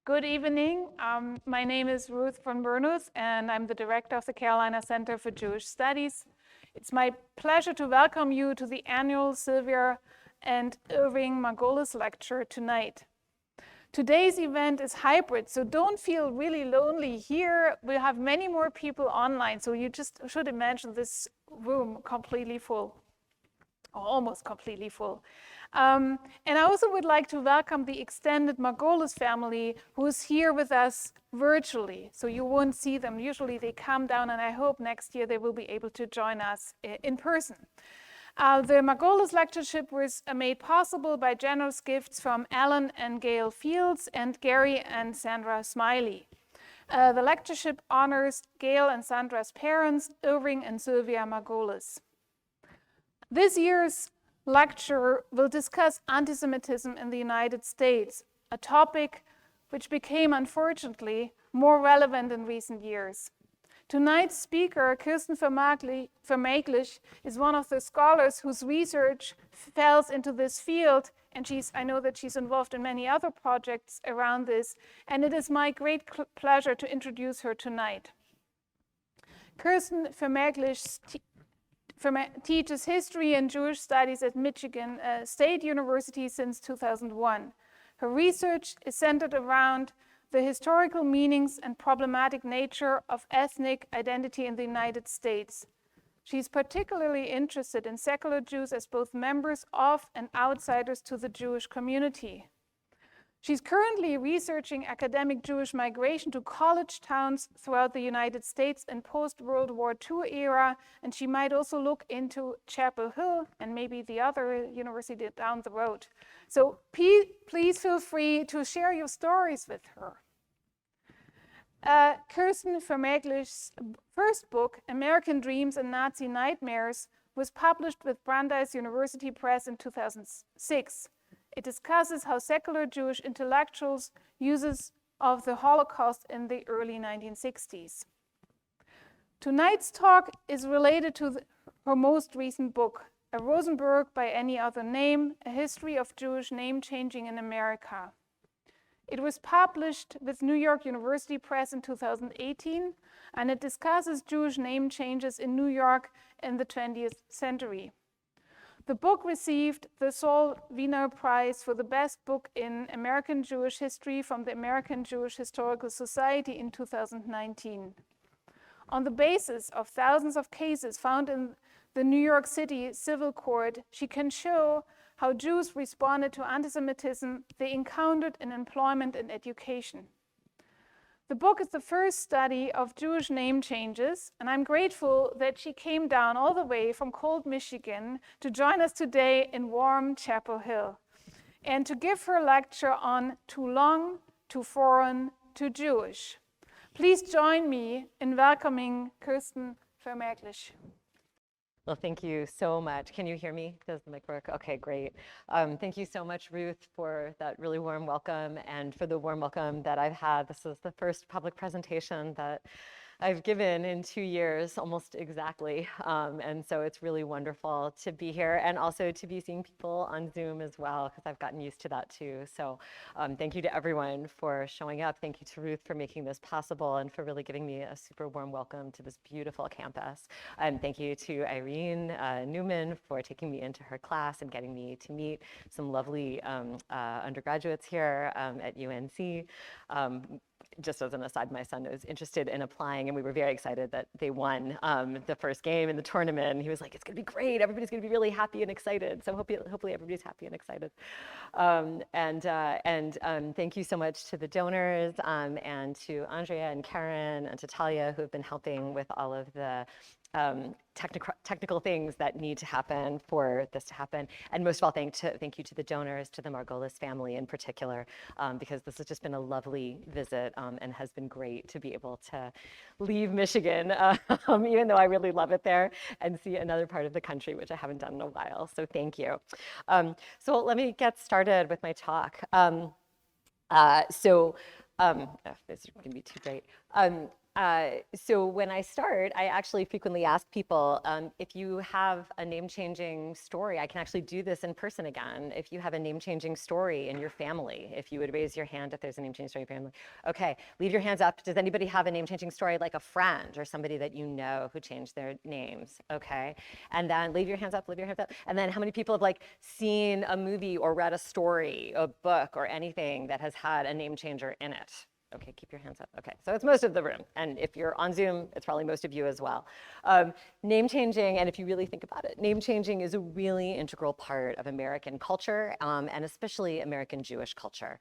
Good evening. My name is Ruth von Bernus, and I'm the director of the Carolina Center for Jewish Studies. It's my pleasure to welcome you to the annual Sylvia and Irving Margolis lecture tonight. Today's event is hybrid, so don't feel really lonely here. We'll have many more people online, so you just should imagine this room completely full, or almost completely full. And I also would like to welcome the extended Margolis family who's here with us virtually. So you won't see them. Usually they come down, and I hope next year they will be able to join us in person. The Margolis lectureship was made possible by generous gifts from Alan and Gail Fields and Gary and Sandra Smiley. The lectureship honors Gail and Sandra's parents, Irving and Sylvia Margolis. This year's lecture will discuss anti-Semitism in the United States, a topic which became, unfortunately, more relevant in recent years. Tonight's speaker, Kirsten Fermaglich, is one of the scholars whose research falls into this field, and I know that she's involved in many other projects around this, and it is my great pleasure to introduce her tonight. Kirsten Fermaglich teaches history and Jewish studies at Michigan State University since 2001. Her research is centered around the historical meanings and problematic nature of ethnic identity in the United States. She's particularly interested in secular Jews as both members of and outsiders to the Jewish community. She's currently researching academic Jewish migration to college towns throughout the United States in post-World War II era, and she might also look into Chapel Hill and maybe the other university down the road. So please feel free to share your stories with her. Kirsten Fermaglich's first book, American Dreams and Nazi Nightmares, was published with Brandeis University Press in 2006. It discusses how secular Jewish intellectuals uses of the Holocaust in the early 1960s. Tonight's talk is related to her most recent book, A Rosenberg by Any Other Name, A History of Jewish Name Changing in America. It was published with New York University Press in 2018, and it discusses Jewish name changes in New York in the 20th century. The book received the Saul Wiener Prize for the best book in American Jewish history from the American Jewish Historical Society in 2019. On the basis of thousands of cases found in the New York City Civil Court, she can show how Jews responded to anti-Semitism they encountered in employment and education. The book is the first study of Jewish name changes, and I'm grateful that she came down all the way from cold Michigan to join us today in warm Chapel Hill and to give her lecture on Too Long, Too Foreign, Too Jewish. Please join me in welcoming Kirsten Fermaglich. Well, thank you so much. Can you hear me? Does the mic work? Okay, great. Thank you so much, Ruth, for that really warm welcome and for the warm welcome that I've had. This is the first public presentation that I've given in 2 years, almost exactly. And so it's really wonderful to be here and also to be seeing people on Zoom as well, because I've gotten used to that too. So thank you to everyone for showing up. Thank you to Ruth for making this possible and for really giving me a super warm welcome to this beautiful campus. And thank you to Irene Newman for taking me into her class and getting me to meet some lovely undergraduates here at UNC. Just as an aside, my son was interested in applying, and we were very excited that they won the first game in the tournament. And he was like, "It's going to be great. Everybody's going to be really happy and excited." So hopefully everybody's happy and excited. Thank you so much to the donors and to Andrea and Karen and to Talia, who have been helping with all of the technical things that need to happen for this to happen. And most of all, thank you to the donors, to the Margolis family in particular, because this has just been a lovely visit and has been great to be able to leave Michigan, even though I really love it there, and see another part of the country, which I haven't done in a while. So thank you. So let me get started with my talk. This is going to be too great. So when I start, I actually frequently ask people, if you have a name-changing story, I can actually do this in person again. If you have a name-changing story in your family, if you would raise your hand if there's a name-changing story in your family. Okay, leave your hands up. Does anybody have a name-changing story, like a friend or somebody that you know who changed their names? Okay, and then leave your hands up, leave your hands up. And then how many people have like seen a movie or read a story, a book or anything that has had a name changer in it? Okay, keep your hands up. Okay, so it's most of the room. And if you're on Zoom, it's probably most of you as well. Name changing, and if you really think about it, name changing is a really integral part of American culture, and especially American Jewish culture.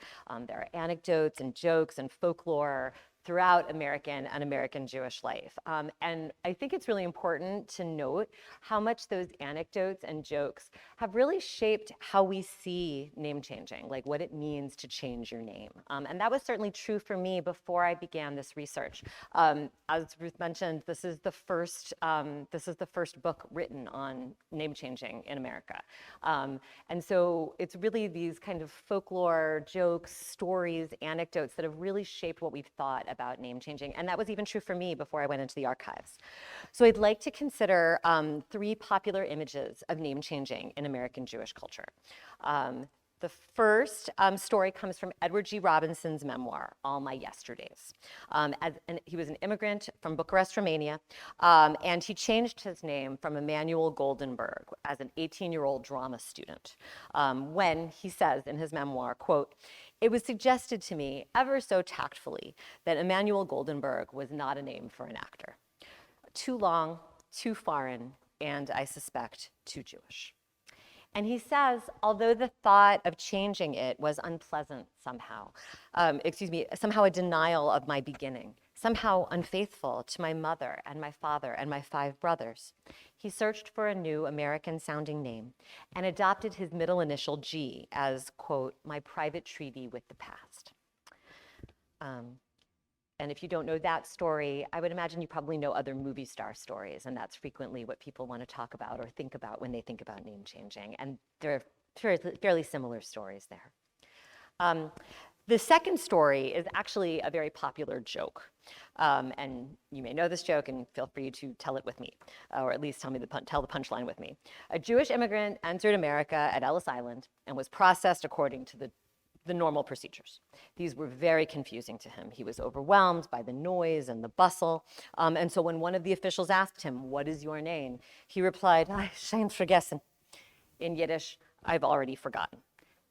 There are anecdotes and jokes and folklore throughout American and American Jewish life. And I think it's really important to note how much those anecdotes and jokes have really shaped how we see name changing, like what it means to change your name. And that was certainly true for me before I began this research. As Ruth mentioned, this is the first book written on name changing in America. And so it's really these kind of folklore, jokes, stories, anecdotes that have really shaped what we've thought about name changing. And that was even true for me before I went into the archives. So I'd like to consider 3 popular images of name changing in American Jewish culture. The first story comes from Edward G. Robinson's memoir, All My Yesterdays. He was an immigrant from Bucharest, Romania, and he changed his name from Emanuel Goldenberg as an 18-year-old drama student when he says in his memoir, quote, "It was suggested to me ever so tactfully that Emanuel Goldenberg was not a name for an actor. Too long, too foreign, and I suspect too Jewish." And he says, although the thought of changing it was unpleasant somehow, somehow a denial of my beginning, somehow unfaithful to my mother and my father and my 5 brothers, he searched for a new American-sounding name and adopted his middle initial G as, quote, "my private treaty with the past." And if you don't know that story, I would imagine you probably know other movie star stories, and that's frequently what people want to talk about or think about when they think about name changing. And there are fairly similar stories there. The second story is actually a very popular joke. And you may know this joke, and feel free to tell it with me, or at least tell the punchline with me. A Jewish immigrant entered America at Ellis Island and was processed according to the normal procedures. These were very confusing to him. He was overwhelmed by the noise and the bustle. And so when one of the officials asked him, "What is your name?" he replied, "Schein vergessen." In Yiddish, "I've already forgotten."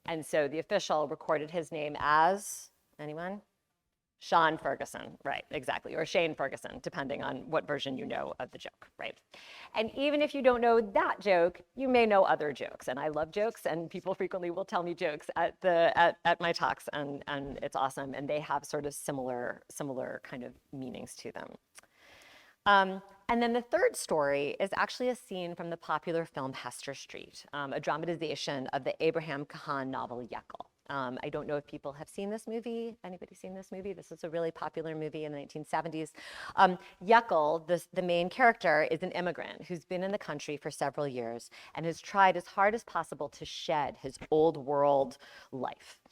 And so the official recorded his name as, anyone? Sean Ferguson, right, exactly, or Shane Ferguson, depending on what version you know of the joke, right? And even if you don't know that joke, you may know other jokes. And I love jokes, and people frequently will tell me jokes at my talks, and it's awesome. And they have sort of similar kind of meanings to them. And then the third story is actually a scene from the popular film Hester Street, a dramatization of the Abraham Cahan novel Jekyll. I don't know if people have seen this movie. Anybody seen this movie? This is a really popular movie in the 1970s. Jekyll, the main character, is an immigrant who's been in the country for several years and has tried as hard as possible to shed his old world life.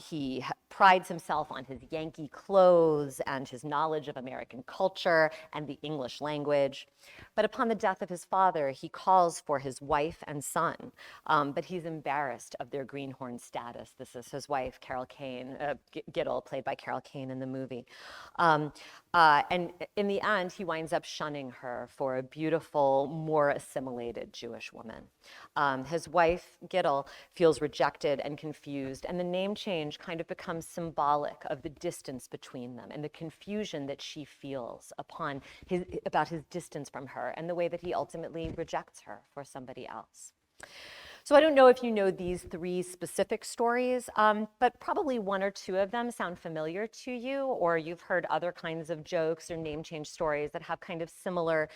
He prides himself on his Yankee clothes and his knowledge of American culture and the English language. But upon the death of his father, he calls for his wife and son, but he's embarrassed of their greenhorn status. This is his wife, Carol Kane, Giddel, played by Carol Kane in the movie. And in the end, he winds up shunning her for a beautiful, more assimilated Jewish woman. His wife, Giddel, feels rejected and confused, and the name change kind of becomes symbolic of the distance between them and the confusion that she feels about his distance from her and the way that he ultimately rejects her for somebody else. So I don't know if you know these 3 specific stories, but probably 1 or 2 of them sound familiar to you, or you've heard other kinds of jokes or name change stories that have kind of similar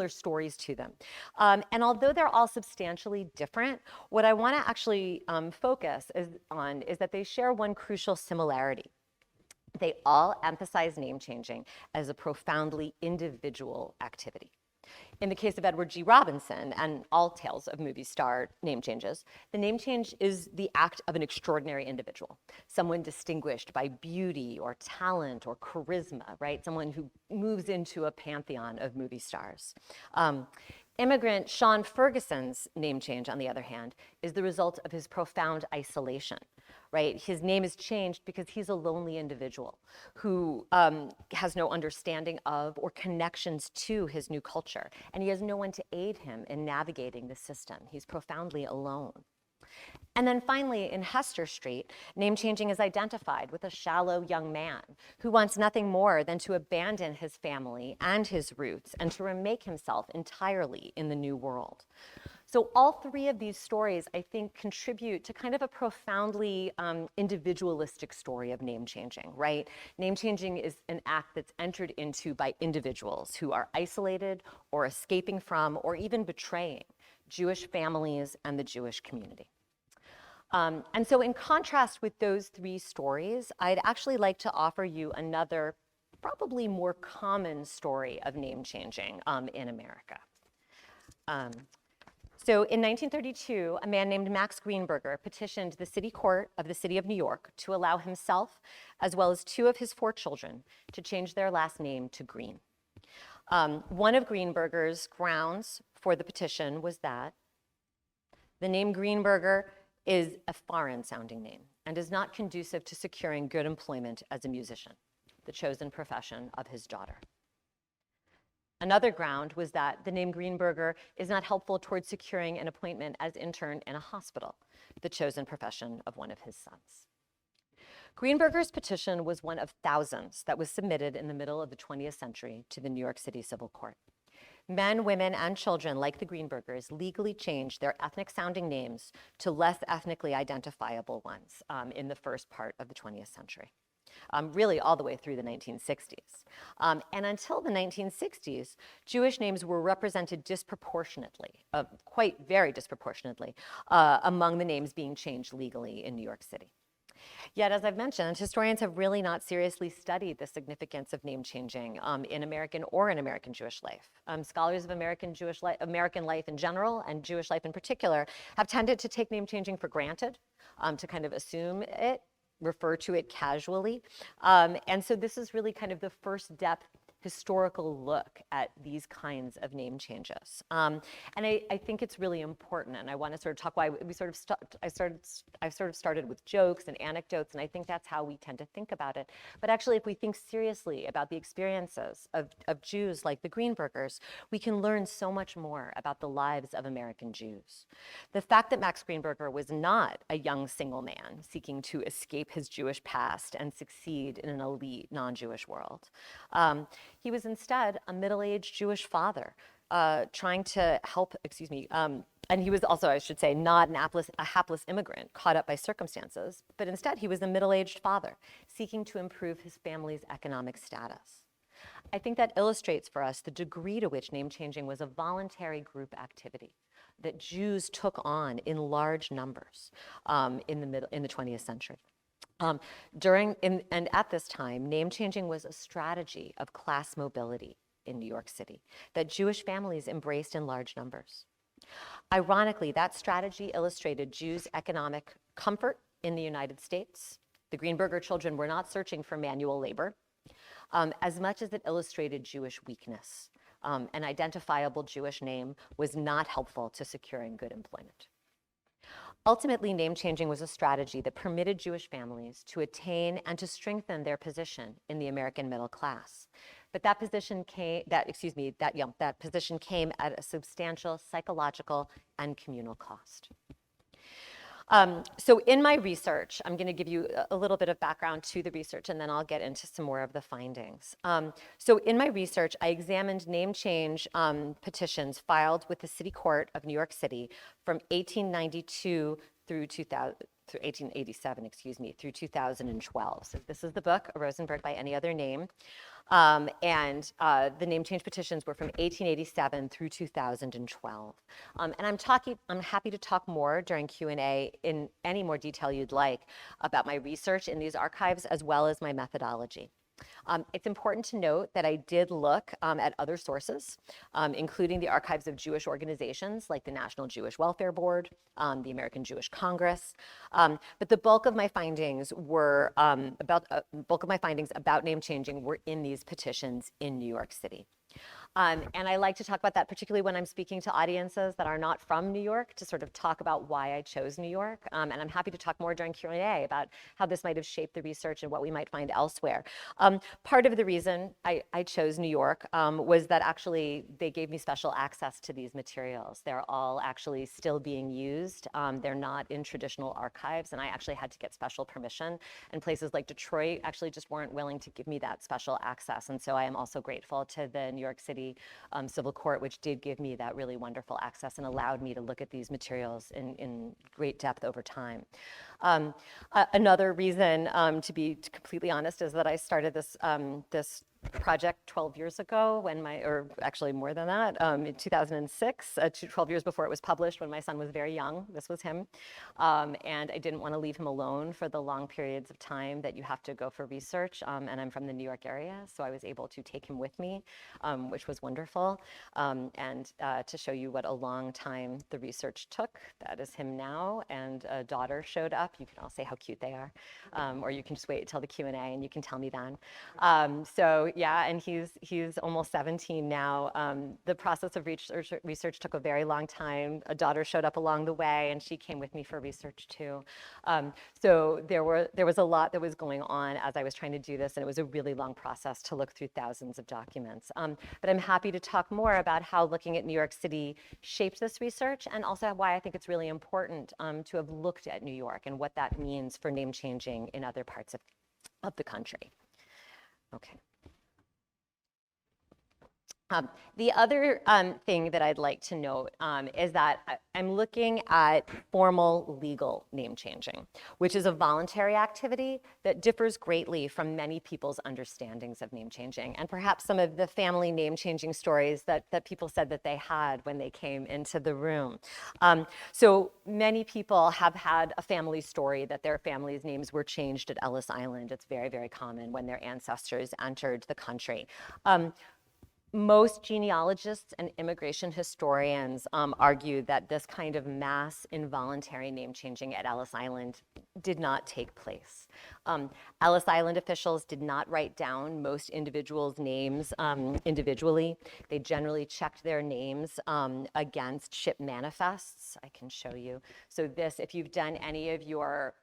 stories to them. And although they're all substantially different, what I want to actually focus on is that they share one crucial similarity. They all emphasize name changing as a profoundly individual activity. In the case of Edward G. Robinson and all tales of movie star name changes, the name change is the act of an extraordinary individual, someone distinguished by beauty or talent or charisma, right? Someone who moves into a pantheon of movie stars. Immigrant Sean Ferguson's name change, on the other hand, is the result of his profound isolation, right? His name is changed because he's a lonely individual who has no understanding of or connections to his new culture, and he has no one to aid him in navigating the system. He's profoundly alone. And then finally, in Hester Street, name changing is identified with a shallow young man who wants nothing more than to abandon his family and his roots and to remake himself entirely in the new world. So all three of these stories, I think, contribute to kind of a profoundly individualistic story of name changing, right? Name changing is an act that's entered into by individuals who are isolated or escaping from or even betraying Jewish families and the Jewish community. And so in contrast with those three stories, I'd actually like to offer you another, probably more common story of name changing in America. So in 1932, a man named Max Greenberger petitioned the city court of the city of New York to allow himself, as well as 2 of his 4 children, to change their last name to Green. One of Greenberger's grounds for the petition was that the name Greenberger is a foreign-sounding name and is not conducive to securing good employment as a musician, the chosen profession of his daughter. Another ground was that the name Greenberger is not helpful towards securing an appointment as intern in a hospital, the chosen profession of one of his sons. Greenberger's petition was one of thousands that was submitted in the middle of the 20th century to the New York City Civil Court. Men, women, and children like the Greenbergers legally changed their ethnic-sounding names to less ethnically identifiable ones in the first part of the 20th century. Really all the way through the 1960s. And until the 1960s, Jewish names were represented disproportionately, quite very disproportionately, among the names being changed legally in New York City. Yet, as I've mentioned, historians have really not seriously studied the significance of name changing in American or in American Jewish life. Scholars of American life in general and Jewish life in particular have tended to take name changing for granted, to kind of assume it, refer to it casually. And so this is really kind of the first depth historical look at these kinds of name changes. And I think it's really important, and I want to sort of talk why we sort of I've sort of started with jokes and anecdotes, and I think that's how we tend to think about it. But actually, if we think seriously about the experiences of Jews like the Greenbergers, we can learn so much more about the lives of American Jews. The fact that Max Greenberger was not a young single man seeking to escape his Jewish past and succeed in an elite non-Jewish world. He was instead a middle-aged Jewish father trying to help, and he was also, I should say, not a hapless immigrant caught up by circumstances, but instead he was a middle-aged father seeking to improve his family's economic status. I think that illustrates for us the degree to which name changing was a voluntary group activity that Jews took on in large numbers in the 20th century. And at this time, name changing was a strategy of class mobility in New York City that Jewish families embraced in large numbers. Ironically, that strategy illustrated Jews' economic comfort in the United States. The Greenberger children were not searching for manual labor, as much as it illustrated Jewish weakness. An identifiable Jewish name was not helpful to securing good employment. Ultimately, name changing was a strategy that permitted Jewish families to attain and to strengthen their position in the American middle class. But that position came at a substantial psychological and communal cost. So in my research, I'm going to give you a little bit of background to the research, and then I'll get into some more of the findings. So in my research, I examined name change petitions filed with the City Court of New York City from 1892 through 1887, through 2012. So this is the book, A Rosenberg by Any Other Name. And the name change petitions were from 1887 through 2012. And I'm happy to talk more during Q&A in any more detail you'd like about my research in these archives as well as my methodology. It's important to note that I did look at other sources, including the archives of Jewish organizations like the National Jewish Welfare Board, the American Jewish Congress, but the bulk of my findings were about name changing were in these petitions in New York City. And I like to talk about that, particularly when I'm speaking to audiences that are not from New York, to sort of talk about why I chose New York. And I'm happy to talk more during Q&A about how this might have shaped the research and what we might find elsewhere. Part of the reason I chose New York was that actually they gave me special access to these materials. They're all actually still being used. They're not in traditional archives, and I actually had to get special permission. And places like Detroit actually just weren't willing to give me that special access. And so I am also grateful to the New York City Civil Court, which did give me that really wonderful access and allowed me to look at these materials in great depth over time. Another reason, to be completely honest, is that I started this project 12 years ago or actually more than that, in 2006, 12 years before it was published, when my son was very young. This was him. And I didn't want to leave him alone for the long periods of time that you have to go for research. And I'm from the New York area, so I was able to take him with me, which was wonderful. And to show you what a long time the research took, that is him now, and a daughter showed up. You can all say how cute they are, or you can just wait until the Q&A and you can tell me then. So yeah, and he's almost 17 now. The process of research took a very long time. A daughter showed up along the way, and she came with me for research too. So there was a lot that was going on as I was trying to do this, and it was a really long process to look through thousands of documents. But I'm happy to talk more about how looking at New York City shaped this research, and also why I think it's really important to have looked at New York and what that means for name changing in other parts of the country. Okay. The other thing that I'd like to note is that I'm looking at formal legal name changing, which is a voluntary activity that differs greatly from many people's understandings of name changing, and perhaps some of the family name changing stories that people said that they had when they came into the room. So many people have had a family story that their family's names were changed at Ellis Island. It's very, very common when their ancestors entered the country. Most genealogists and immigration historians argue that this kind of mass involuntary name changing at Ellis Island did not take place. Ellis Island officials did not write down most individuals' names individually. They generally checked their names against ship manifests. I can show you. So this, if you've done any of your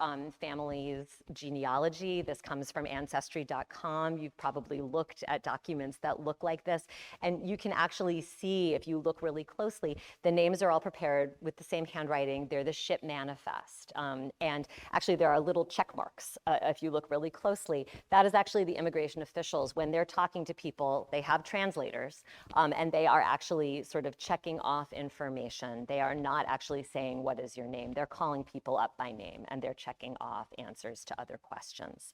family's genealogy, this comes from Ancestry.com. You've probably looked at documents that look like this. And you can actually see, if you look really closely, the names are all prepared with the same handwriting. They're the ship manifest. And actually, there are little check marks if you look really closely. That is actually the immigration officials. When they're talking to people, they have translators, and they are actually sort of checking off information. They are not actually saying, what is your name? They're calling people up by name, and they're checking off answers to other questions.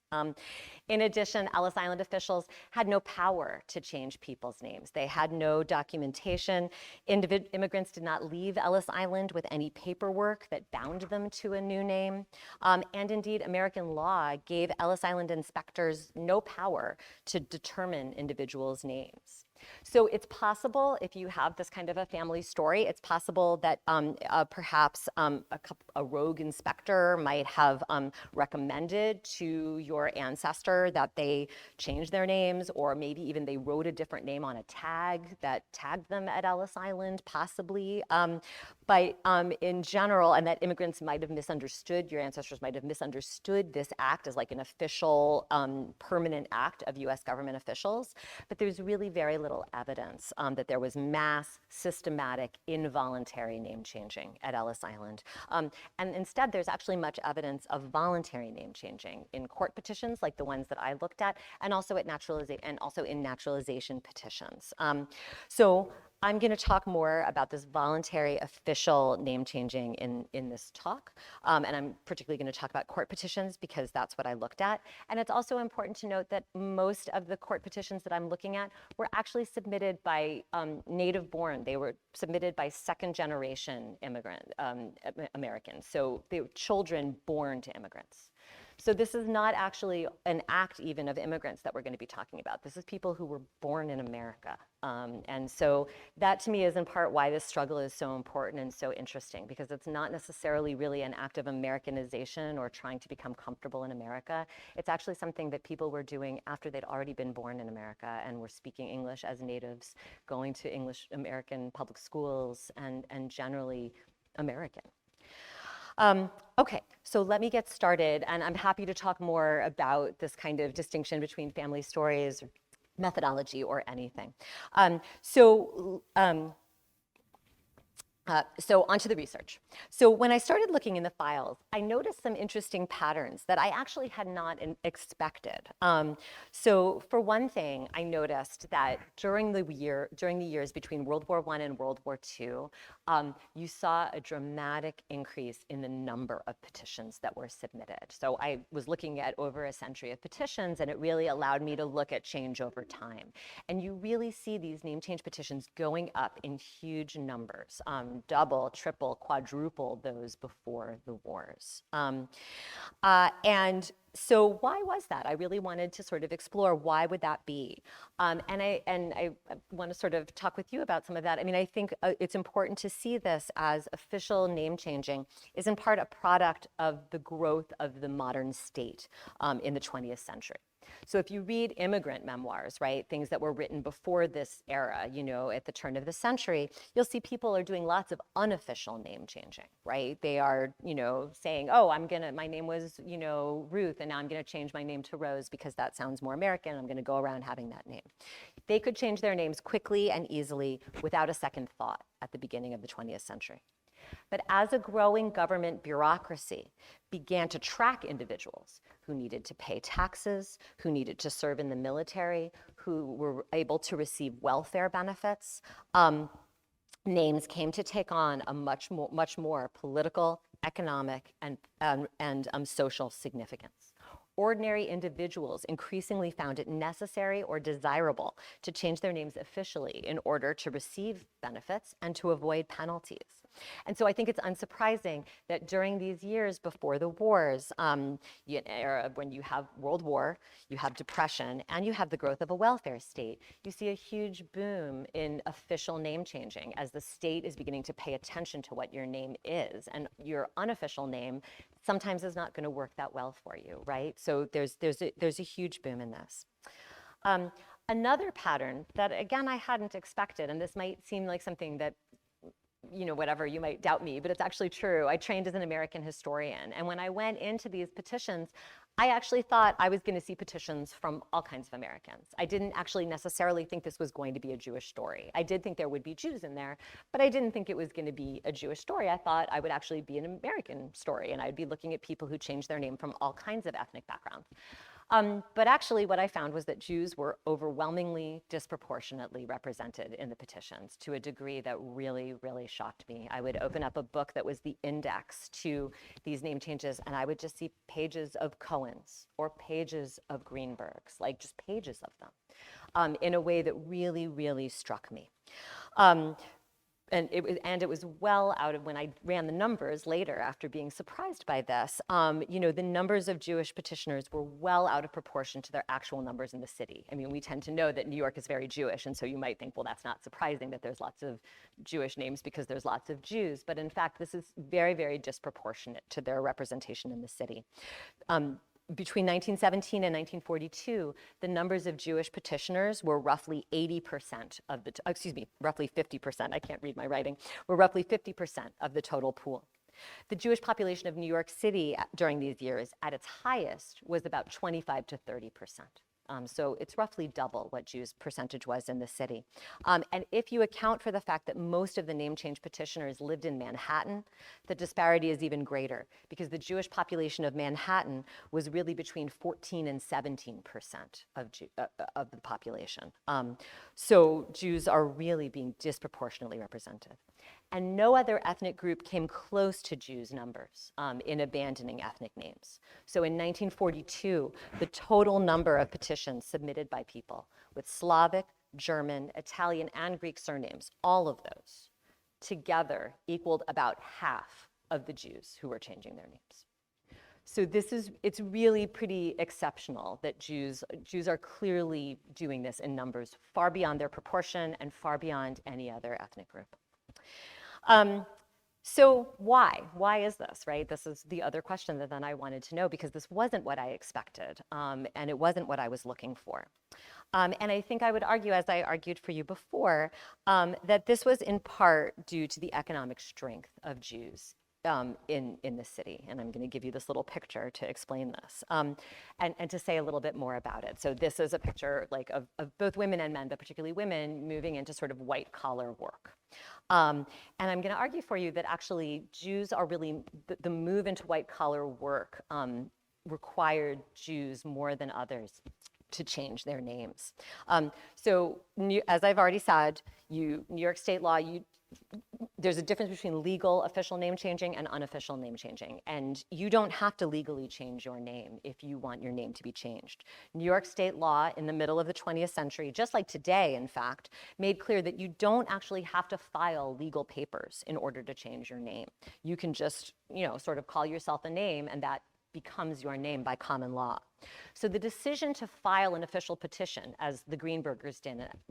In addition, Ellis Island officials had no power to change people's names. They had no documentation. Immigrants did not leave Ellis Island with any paperwork that bound them to a new name. And indeed, American law gave Ellis Island inspectors no power to determine individuals' names. So it's possible, if you have this kind of a family story, it's possible that perhaps a rogue inspector might have recommended to your ancestor that they change their names, or maybe even they wrote a different name on a tag that tagged them at Ellis Island, possibly. But in general, and that immigrants might have misunderstood, your ancestors might have misunderstood this act as like an official permanent act of US government officials, but there's really very little evidence that there was mass, systematic, involuntary name changing at Ellis Island. And instead, there's actually much evidence of voluntary name changing in court petitions like the ones that I looked at, and also in naturalization petitions. So I'm going to talk more about this voluntary official name changing in this talk. And I'm particularly going to talk about court petitions because that's what I looked at. And it's also important to note that most of the court petitions that I'm looking at were actually submitted by native born. They were submitted by second generation Americans. So they were children born to immigrants. So this is not actually an act even of immigrants that we're going to be talking about. This is people who were born in America. And so that to me is in part why this struggle is so important and so interesting, because it's not necessarily really an act of Americanization or trying to become comfortable in America. It's actually something that people were doing after they'd already been born in America and were speaking English as natives, going to English American public schools, and generally American. Okay, so let me get started, and I'm happy to talk more about this kind of distinction between family stories, methodology, or anything. So onto the research. So when I started looking in the files, I noticed some interesting patterns that I actually had not expected. So for one thing, I noticed that during the years between World War I and World War II, you saw a dramatic increase in the number of petitions that were submitted. So I was looking at over a century of petitions, and it really allowed me to look at change over time. And you really see these name change petitions going up in huge numbers. Double, triple, quadruple those before the wars. And so why was that? I really wanted to sort of explore why would that be? And I want to sort of talk with you about some of that. I mean, I think it's important to see this as official name changing is in part a product of the growth of the modern state in the 20th century. So if you read immigrant memoirs, right, things that were written before this era, you know, at the turn of the century, you'll see people are doing lots of unofficial name changing, right? They are, you know, saying, oh, my name was, you know, Ruth, and now I'm gonna change my name to Rose because that sounds more American. I'm gonna go around having that name. They could change their names quickly and easily without a second thought at the beginning of the 20th century. But as a growing government bureaucracy began to track individuals who needed to pay taxes, who needed to serve in the military, who were able to receive welfare benefits, names came to take on a much more political, economic, and social significance. Ordinary individuals increasingly found it necessary or desirable to change their names officially in order to receive benefits and to avoid penalties. And so I think it's unsurprising that during these years before the wars, when you have World War, you have Depression, and you have the growth of a welfare state, you see a huge boom in official name changing as the state is beginning to pay attention to what your name is. And your unofficial name sometimes is not going to work that well for you, right? So there's a huge boom in this. Another pattern that, again, I hadn't expected, and this might seem like something that, you know, whatever, you might doubt me, but it's actually true. I trained as an American historian, and when I went into these petitions, I actually thought I was going to see petitions from all kinds of Americans. I didn't actually necessarily think this was going to be a Jewish story. I did think there would be Jews in there, but I didn't think it was going to be a Jewish story. I thought I would actually be an American story, and I'd be looking at people who changed their name from all kinds of ethnic backgrounds. But actually what I found was that Jews were overwhelmingly disproportionately represented in the petitions to a degree that really, really shocked me. I would open up a book that was the index to these name changes, and I would just see pages of Cohens or pages of Greenbergs, like just pages of them, in a way that really, really struck me. And it was well out of, when I ran the numbers later after being surprised by this, you know, the numbers of Jewish petitioners were well out of proportion to their actual numbers in the city. I mean, we tend to know that New York is very Jewish, and so you might think, well, that's not surprising that there's lots of Jewish names because there's lots of Jews. But in fact, this is very, very disproportionate to their representation in the city. Between 1917 and 1942, the numbers of Jewish petitioners were roughly 80% of the, roughly 50%, I can't read my writing, were roughly 50% of the total pool. The Jewish population of New York City during these years, at its highest, was about 25 to 30%. So it's roughly double what Jews' percentage was in the city. And if you account for the fact that most of the name change petitioners lived in Manhattan, the disparity is even greater because the Jewish population of Manhattan was really between 14 and 17% of the population. So Jews are really being disproportionately represented. And no other ethnic group came close to Jews' numbers in abandoning ethnic names. So in 1942, the total number of petitions submitted by people with Slavic, German, Italian, and Greek surnames, all of those together equaled about half of the Jews who were changing their names. So it's really pretty exceptional that Jews are clearly doing this in numbers far beyond their proportion and far beyond any other ethnic group. So why? Why is this, right? This is the other question that then I wanted to know, because this wasn't what I expected, and it wasn't what I was looking for. And I think I would argue, as I argued for you before, that this was in part due to the economic strength of Jews in the city. And I'm going to give you this little picture to explain this, and to say a little bit more about it. So this is a picture like of both women and men, but particularly women moving into sort of white collar work. And I'm going to argue for you that actually Jews are really, the move into white collar work required Jews more than others to change their names. So as I've already said, New York state law, there's a difference between legal official name changing and unofficial name changing. And you don't have to legally change your name if you want your name to be changed. New York state law in the middle of the 20th century, just like today, in fact, made clear that you don't actually have to file legal papers in order to change your name. You can just, sort of call yourself a name, and that becomes your name by common law. So the decision to file an official petition, as the Greenbergers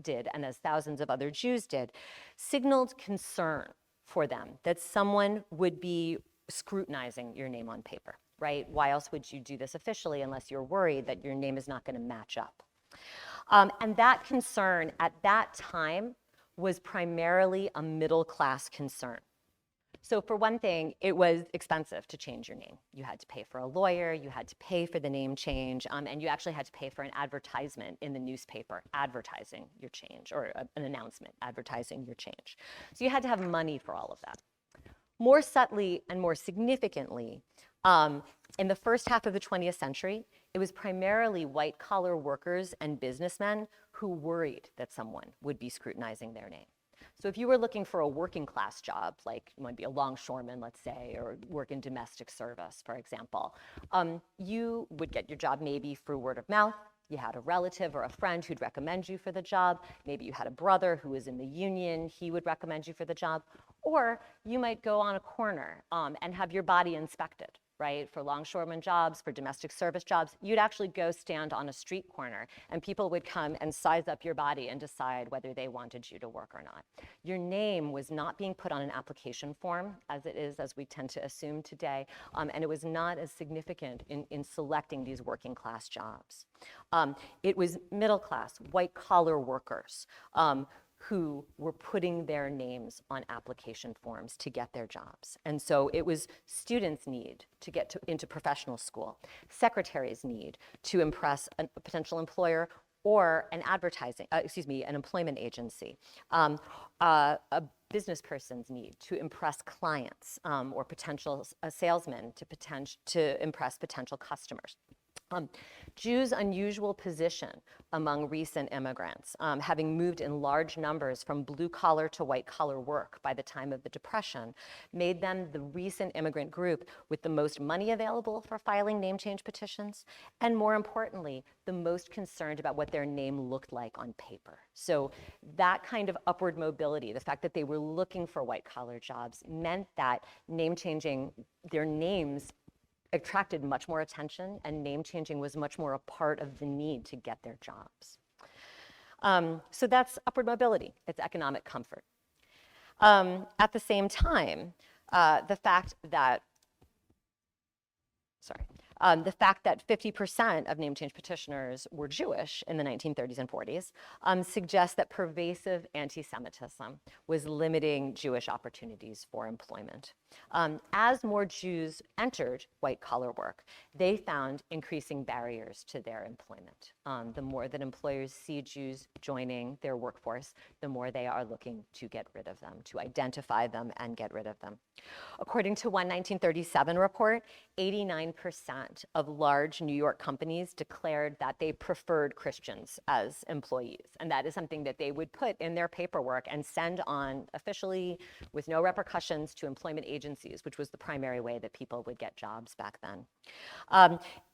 did and as thousands of other Jews did, signaled concern for them that someone would be scrutinizing your name on paper, right? Why else would you do this officially unless you're worried that your name is not going to match up? And that concern at that time was primarily a middle-class concern. So for one thing, it was expensive to change your name. You had to pay for a lawyer, you had to pay for the name change, and you actually had to pay for an advertisement in the newspaper advertising your change, or an announcement advertising your change. So you had to have money for all of that. More subtly and more significantly, in the first half of the 20th century, it was primarily white-collar workers and businessmen who worried that someone would be scrutinizing their name. So if you were looking for a working class job, like you want to be a longshoreman, let's say, or work in domestic service, for example, you would get your job maybe through word of mouth. You had a relative or a friend who'd recommend you for the job. Maybe you had a brother who was in the union. He would recommend you for the job. Or you might go on a corner and have your body inspected, right? For longshoreman jobs, for domestic service jobs, you'd actually go stand on a street corner and people would come and size up your body and decide whether they wanted you to work or not. Your name was not being put on an application form, as it is, as we tend to assume today, and it was not as significant in selecting these working class jobs. It was middle class, white collar workers who were putting their names on application forms to get their jobs. And so it was students' need to get into professional school, secretaries' need to impress a potential employer or an employment agency, a business person's need to impress clients or potential salesmen to impress potential customers. Jews' unusual position among recent immigrants, having moved in large numbers from blue-collar to white-collar work by the time of the Depression, made them the recent immigrant group with the most money available for filing name change petitions, and more importantly, the most concerned about what their name looked like on paper. So that kind of upward mobility, the fact that they were looking for white-collar jobs, meant that name changing their names attracted much more attention, and name changing was much more a part of the need to get their jobs. So that's upward mobility, it's economic comfort. At the same time, the fact that 50% of name change petitioners were Jewish in the 1930s and 40s suggests that pervasive anti-Semitism was limiting Jewish opportunities for employment. As more Jews entered white-collar work, they found increasing barriers to their employment. The more that employers see Jews joining their workforce, the more they are looking to get rid of them, to identify them and get rid of them. According to one 1937 report, 89% of large New York companies declared that they preferred Christians as employees. And that is something that they would put in their paperwork and send on officially with no repercussions to employment agencies, which was the primary way that people would get jobs back then.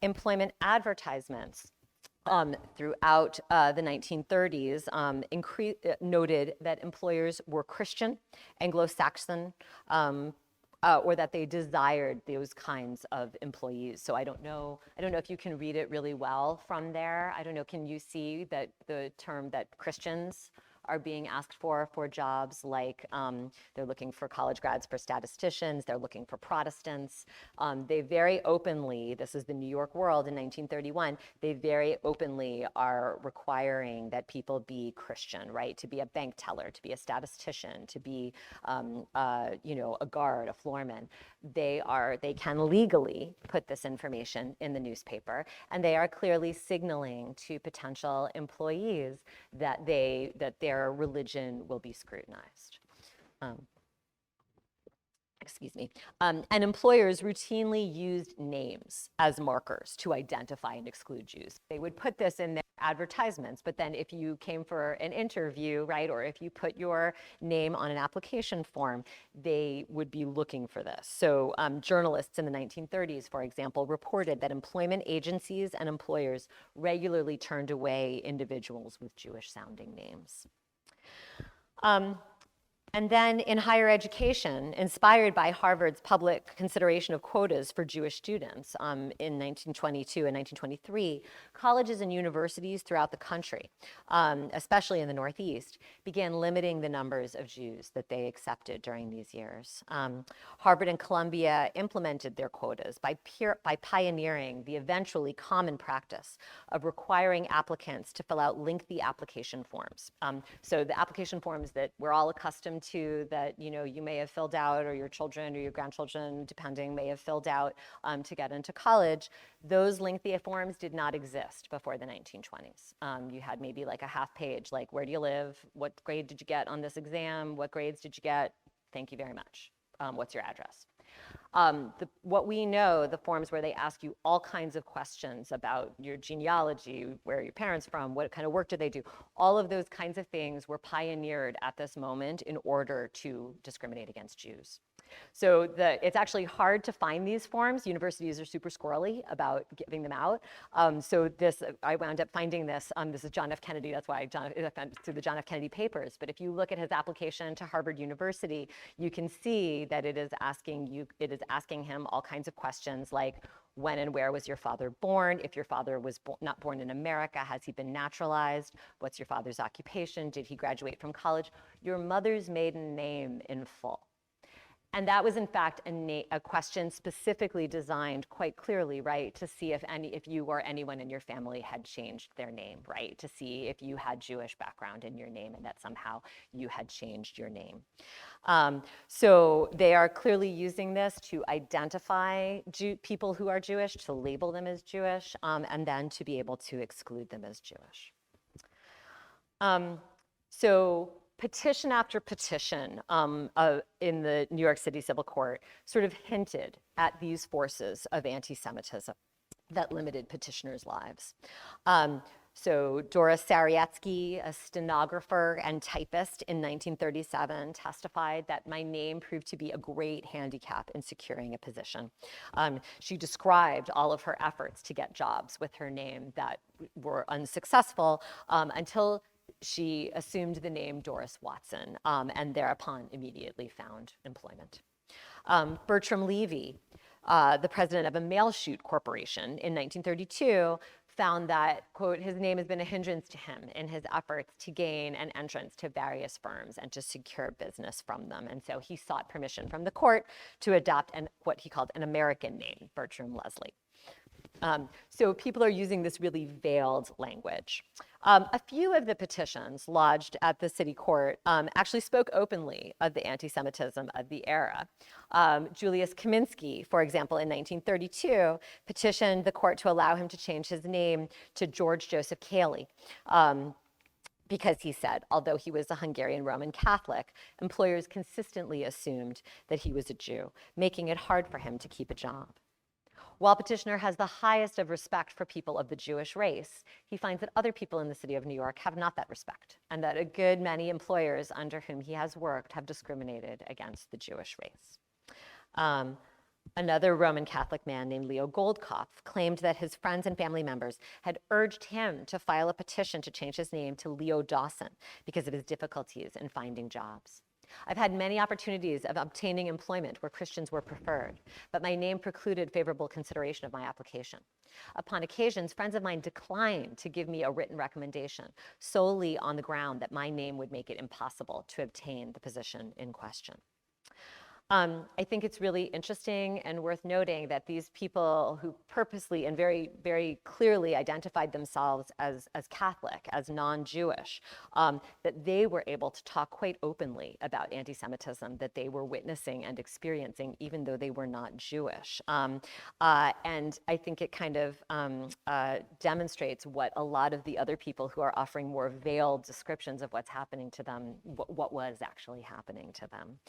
Employment advertisements throughout the 1930s noted that employers were Christian, Anglo-Saxon, or that they desired those kinds of employees. So I don't know if you can read it really well from there. I don't know, can you see that the term that Christians are being asked for jobs, like they're looking for college grads for statisticians, they're looking for Protestants. They very openly, this is the New York World in 1931, they very openly are requiring that people be Christian, right? To be a bank teller, to be a statistician, to be a guard, a floorman. They can legally put this information in the newspaper, and they are clearly signaling to potential employees that their religion will be scrutinized. Excuse me. And employers routinely used names as markers to identify and exclude Jews. They would put this in their advertisements, but then if you came for an interview, right, or if you put your name on an application form, they would be looking for this. So journalists in the 1930s, for example, reported that employment agencies and employers regularly turned away individuals with Jewish-sounding names. And then in higher education, inspired by Harvard's public consideration of quotas for Jewish students in 1922 and 1923, colleges and universities throughout the country, especially in the Northeast, began limiting the numbers of Jews that they accepted during these years. Harvard and Columbia implemented their quotas by pioneering the eventually common practice of requiring applicants to fill out lengthy application forms. So the application forms that we're all accustomed to, that you may have filled out, or your children or your grandchildren, depending, may have filled out to get into college, those lengthy forms did not exist before the 1920s. You had maybe like a half page, like, where do you live? What grade did you get on this exam? What grades did you get? Thank you very much. What's your address? What we know, the forms where they ask you all kinds of questions about your genealogy, where are your parents from, what kind of work do they do, all of those kinds of things were pioneered at this moment in order to discriminate against Jews. So it's actually hard to find these forms. Universities are super squirrely about giving them out. I wound up finding this. This is John F. Kennedy. That's why I found it through the John F. Kennedy papers. But if you look at his application to Harvard University, you can see that it is asking him all kinds of questions like, when and where was your father born? If your father was not born in America, has he been naturalized? What's your father's occupation? Did he graduate from college? Your mother's maiden name in full. And that was, in fact, a question specifically designed quite clearly, right, to see if you or anyone in your family had changed their name, right, to see if you had Jewish background in your name and that somehow you had changed your name. So they are clearly using this to identify people who are Jewish, to label them as Jewish, and then to be able to exclude them as Jewish. So petition after petition in the New York City Civil Court sort of hinted at these forces of anti-Semitism that limited petitioners' lives. So Doris Sarietsky, a stenographer and typist in 1937, testified that my name proved to be a great handicap in securing a position. She described all of her efforts to get jobs with her name that were unsuccessful until she assumed the name Doris Watson, and thereupon immediately found employment. Bertram Levy, the president of a mail chute corporation in 1932, found that, quote, his name has been a hindrance to him in his efforts to gain an entrance to various firms and to secure business from them. And so he sought permission from the court to adopt what he called an American name, Bertram Leslie. So people are using this really veiled language. A few of the petitions lodged at the city court actually spoke openly of the anti-Semitism of the era. Julius Kaminsky, for example, in 1932, petitioned the court to allow him to change his name to George Joseph Cayley. Because he said, although he was a Hungarian Roman Catholic, employers consistently assumed that he was a Jew, making it hard for him to keep a job. While petitioner has the highest of respect for people of the Jewish race, he finds that other people in the city of New York have not that respect, and that a good many employers under whom he has worked have discriminated against the Jewish race. Another Roman Catholic man named Leo Goldkopf claimed that his friends and family members had urged him to file a petition to change his name to Leo Dawson because of his difficulties in finding jobs. I've had many opportunities of obtaining employment where Christians were preferred, but my name precluded favorable consideration of my application. Upon occasions, friends of mine declined to give me a written recommendation solely on the ground that my name would make it impossible to obtain the position in question. I think it's really interesting and worth noting that these people who purposely and very, very clearly identified themselves as Catholic, as non-Jewish, that they were able to talk quite openly about anti-Semitism that they were witnessing and experiencing, even though they were not Jewish. And I think it kind of demonstrates what a lot of the other people who are offering more veiled descriptions of what's happening to them, what was actually happening to them.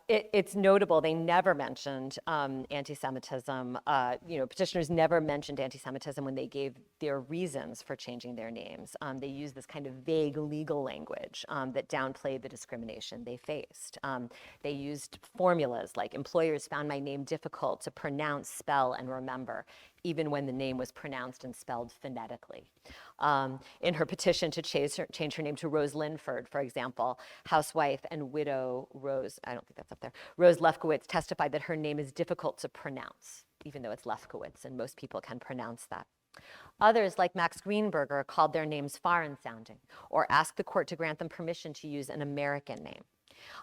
It's notable, they never mentioned anti-Semitism. Petitioners never mentioned anti-Semitism when they gave their reasons for changing their names. They used this kind of vague legal language that downplayed the discrimination they faced. They used formulas like employers found my name difficult to pronounce, spell, and remember, even when the name was pronounced and spelled phonetically. In her petition to change her name to Rose Linford, for example, housewife and widow Rose, I don't think that's up there, Rose Lefkowitz testified that her name is difficult to pronounce, even though it's Lefkowitz, and most people can pronounce that. Others, like Max Greenberger, called their names foreign sounding or asked the court to grant them permission to use an American name.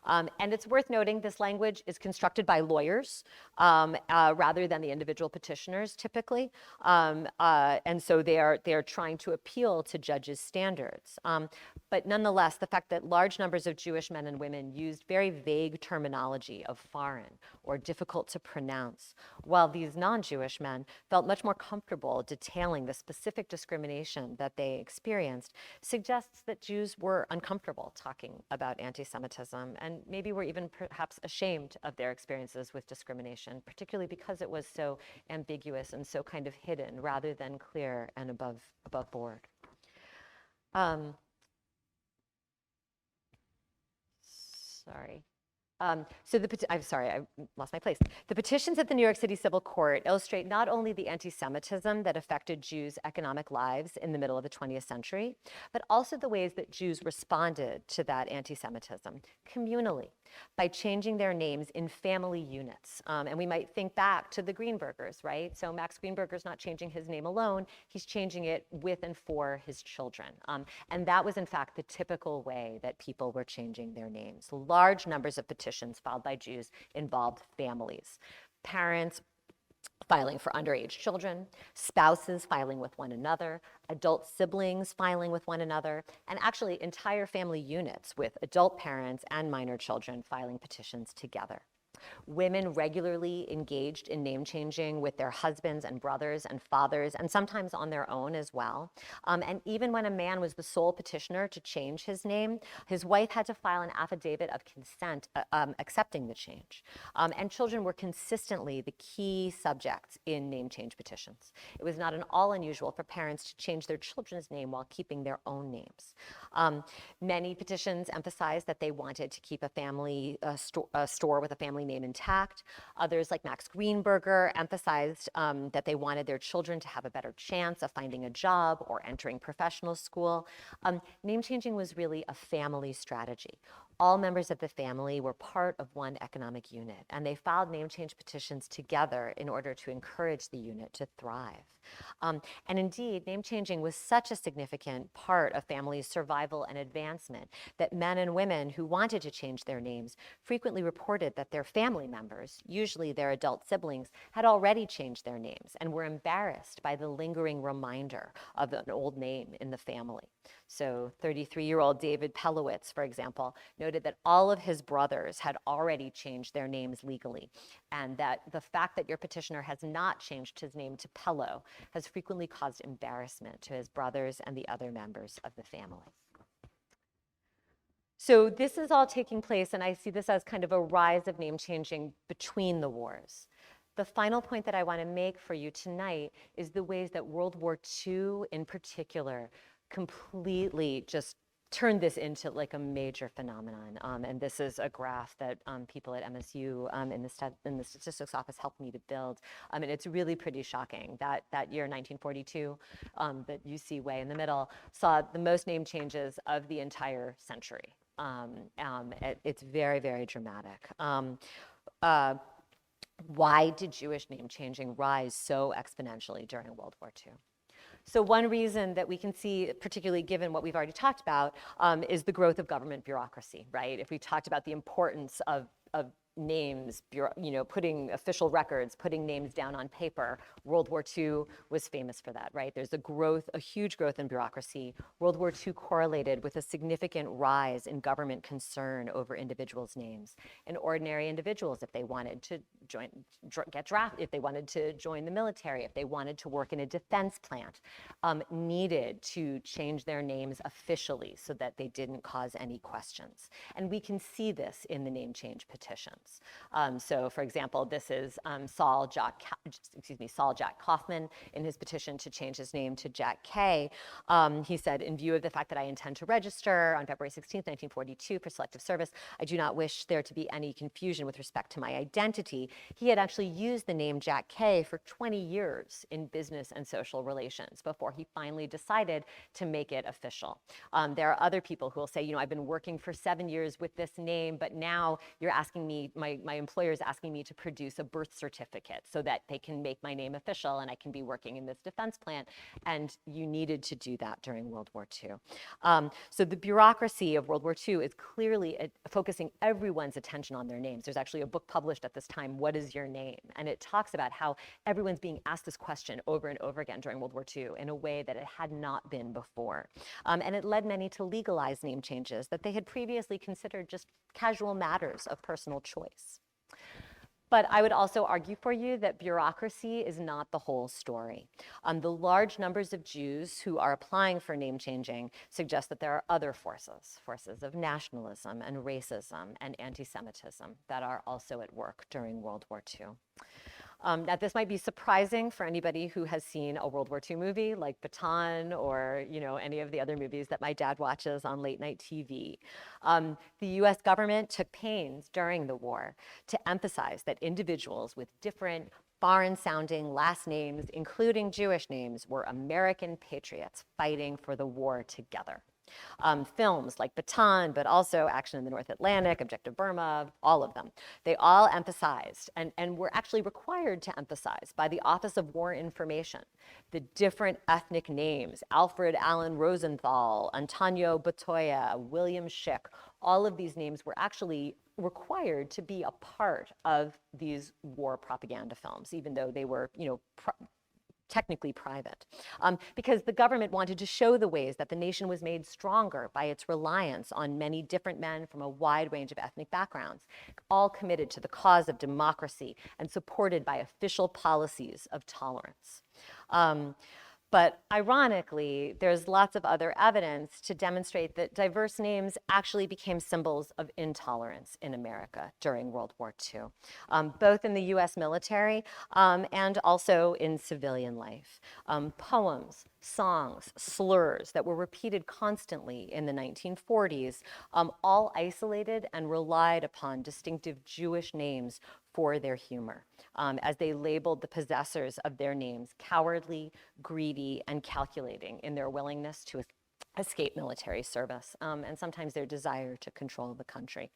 And it's worth noting this language is constructed by lawyers rather than the individual petitioners typically. And so they are trying to appeal to judges' standards. But nonetheless, the fact that large numbers of Jewish men and women used very vague terminology of foreign or difficult to pronounce, while these non-Jewish men felt much more comfortable detailing the specific discrimination that they experienced, suggests that Jews were uncomfortable talking about anti-Semitism and maybe were even perhaps ashamed of their experiences with discrimination, particularly because it was so ambiguous and so kind of hidden rather than clear and above board. Sorry. I'm sorry, I lost my place. The petitions at the New York City Civil Court illustrate not only the anti-Semitism that affected Jews' economic lives in the middle of the 20th century, but also the ways that Jews responded to that anti-Semitism communally by changing their names in family units. And we might think back to the Greenbergers, right? So Max Greenberger's not changing his name alone, he's changing it with and for his children. And that was in fact the typical way that people were changing their names. Large numbers of petitions filed by Jews involved families, parents filing for underage children, spouses filing with one another, adult siblings filing with one another, and actually entire family units with adult parents and minor children filing petitions together. Women regularly engaged in name changing with their husbands and brothers and fathers, and sometimes on their own as well. And even when a man was the sole petitioner to change his name, his wife had to file an affidavit of consent accepting the change. And children were consistently the key subjects in name change petitions. It was not at all unusual for parents to change their children's name while keeping their own names. Many petitions emphasized that they wanted to keep a family store with a family name intact. Others, like Max Greenberger, emphasized that they wanted their children to have a better chance of finding a job or entering professional school. Name changing was really a family strategy. All members of the family were part of one economic unit, and they filed name change petitions together in order to encourage the unit to thrive. And indeed, name changing was such a significant part of families' survival and advancement that men and women who wanted to change their names frequently reported that their family members, usually their adult siblings, had already changed their names and were embarrassed by the lingering reminder of an old name in the family. So 33-year-old David Pelowitz, for example, noted that all of his brothers had already changed their names legally, and that the fact that your petitioner has not changed his name to Pello has frequently caused embarrassment to his brothers and the other members of the family. So this is all taking place, and I see this as kind of a rise of name changing between the wars. The final point that I want to make for you tonight is the ways that World War II in particular completely just turned this into like a major phenomenon. And this is a graph that people at MSU in the statistics office helped me to build. And it's really pretty shocking that year, 1942, that you see way in the middle, saw the most name changes of the entire century. It's very, very dramatic. Why did Jewish name changing rise so exponentially during World War II? So one reason that we can see, particularly given what we've already talked about, is the growth of government bureaucracy, right? If we talked about the importance of names, putting official records, putting names down on paper, World War II was famous for that, right? There's a huge growth in bureaucracy. World War II correlated with a significant rise in government concern over individuals' names. And ordinary individuals, if they wanted to get drafted, if they wanted to join the military, if they wanted to work in a defense plant, needed to change their names officially so that they didn't cause any questions. And we can see this in the name change petitions. So, for example, this is Saul Jack Kaufman in his petition to change his name to Jack Kay. He said, in view of the fact that I intend to register on February 16, 1942 for selective service, I do not wish there to be any confusion with respect to my identity. He had actually used the name Jack Kay for 20 years in business and social relations before he finally decided to make it official. There are other people who will say, I've been working for 7 years with this name, but now you're asking me, my employer is asking me to produce a birth certificate so that they can make my name official and I can be working in this defense plant. And you needed to do that during World War II. So the bureaucracy of World War II is clearly focusing everyone's attention on their names. There's actually a book published at this time, What is Your Name? And it talks about how everyone's being asked this question over and over again during World War II in a way that it had not been before. And it led many to legalize name changes that they had previously considered just casual matters of personal choice. But I would also argue for you that bureaucracy is not the whole story. The large numbers of Jews who are applying for name changing suggest that there are other forces of nationalism and racism and anti-Semitism that are also at work during World War II. Now, this might be surprising for anybody who has seen a World War II movie like Baton or any of the other movies that my dad watches on late night TV. The US government took pains during the war to emphasize that individuals with different foreign-sounding last names, including Jewish names, were American patriots fighting for the war together. Films like Baton, but also Action in the North Atlantic, Objective Burma, all of them. They all emphasized, and were actually required to emphasize by the Office of War Information, the different ethnic names, Alfred Allen Rosenthal, Antonio Batoya, William Schick. All of these names were actually required to be a part of these war propaganda films, even though they were, technically private, because the government wanted to show the ways that the nation was made stronger by its reliance on many different men from a wide range of ethnic backgrounds, all committed to the cause of democracy and supported by official policies of tolerance. But ironically, there's lots of other evidence to demonstrate that diverse names actually became symbols of intolerance in America during World War II, both in the US military and also in civilian life. Poems, songs, slurs that were repeated constantly in the 1940s, all isolated and relied upon distinctive Jewish names for their humor, as they labeled the possessors of their names cowardly, greedy, and calculating in their willingness to escape military service, and sometimes their desire to control the country.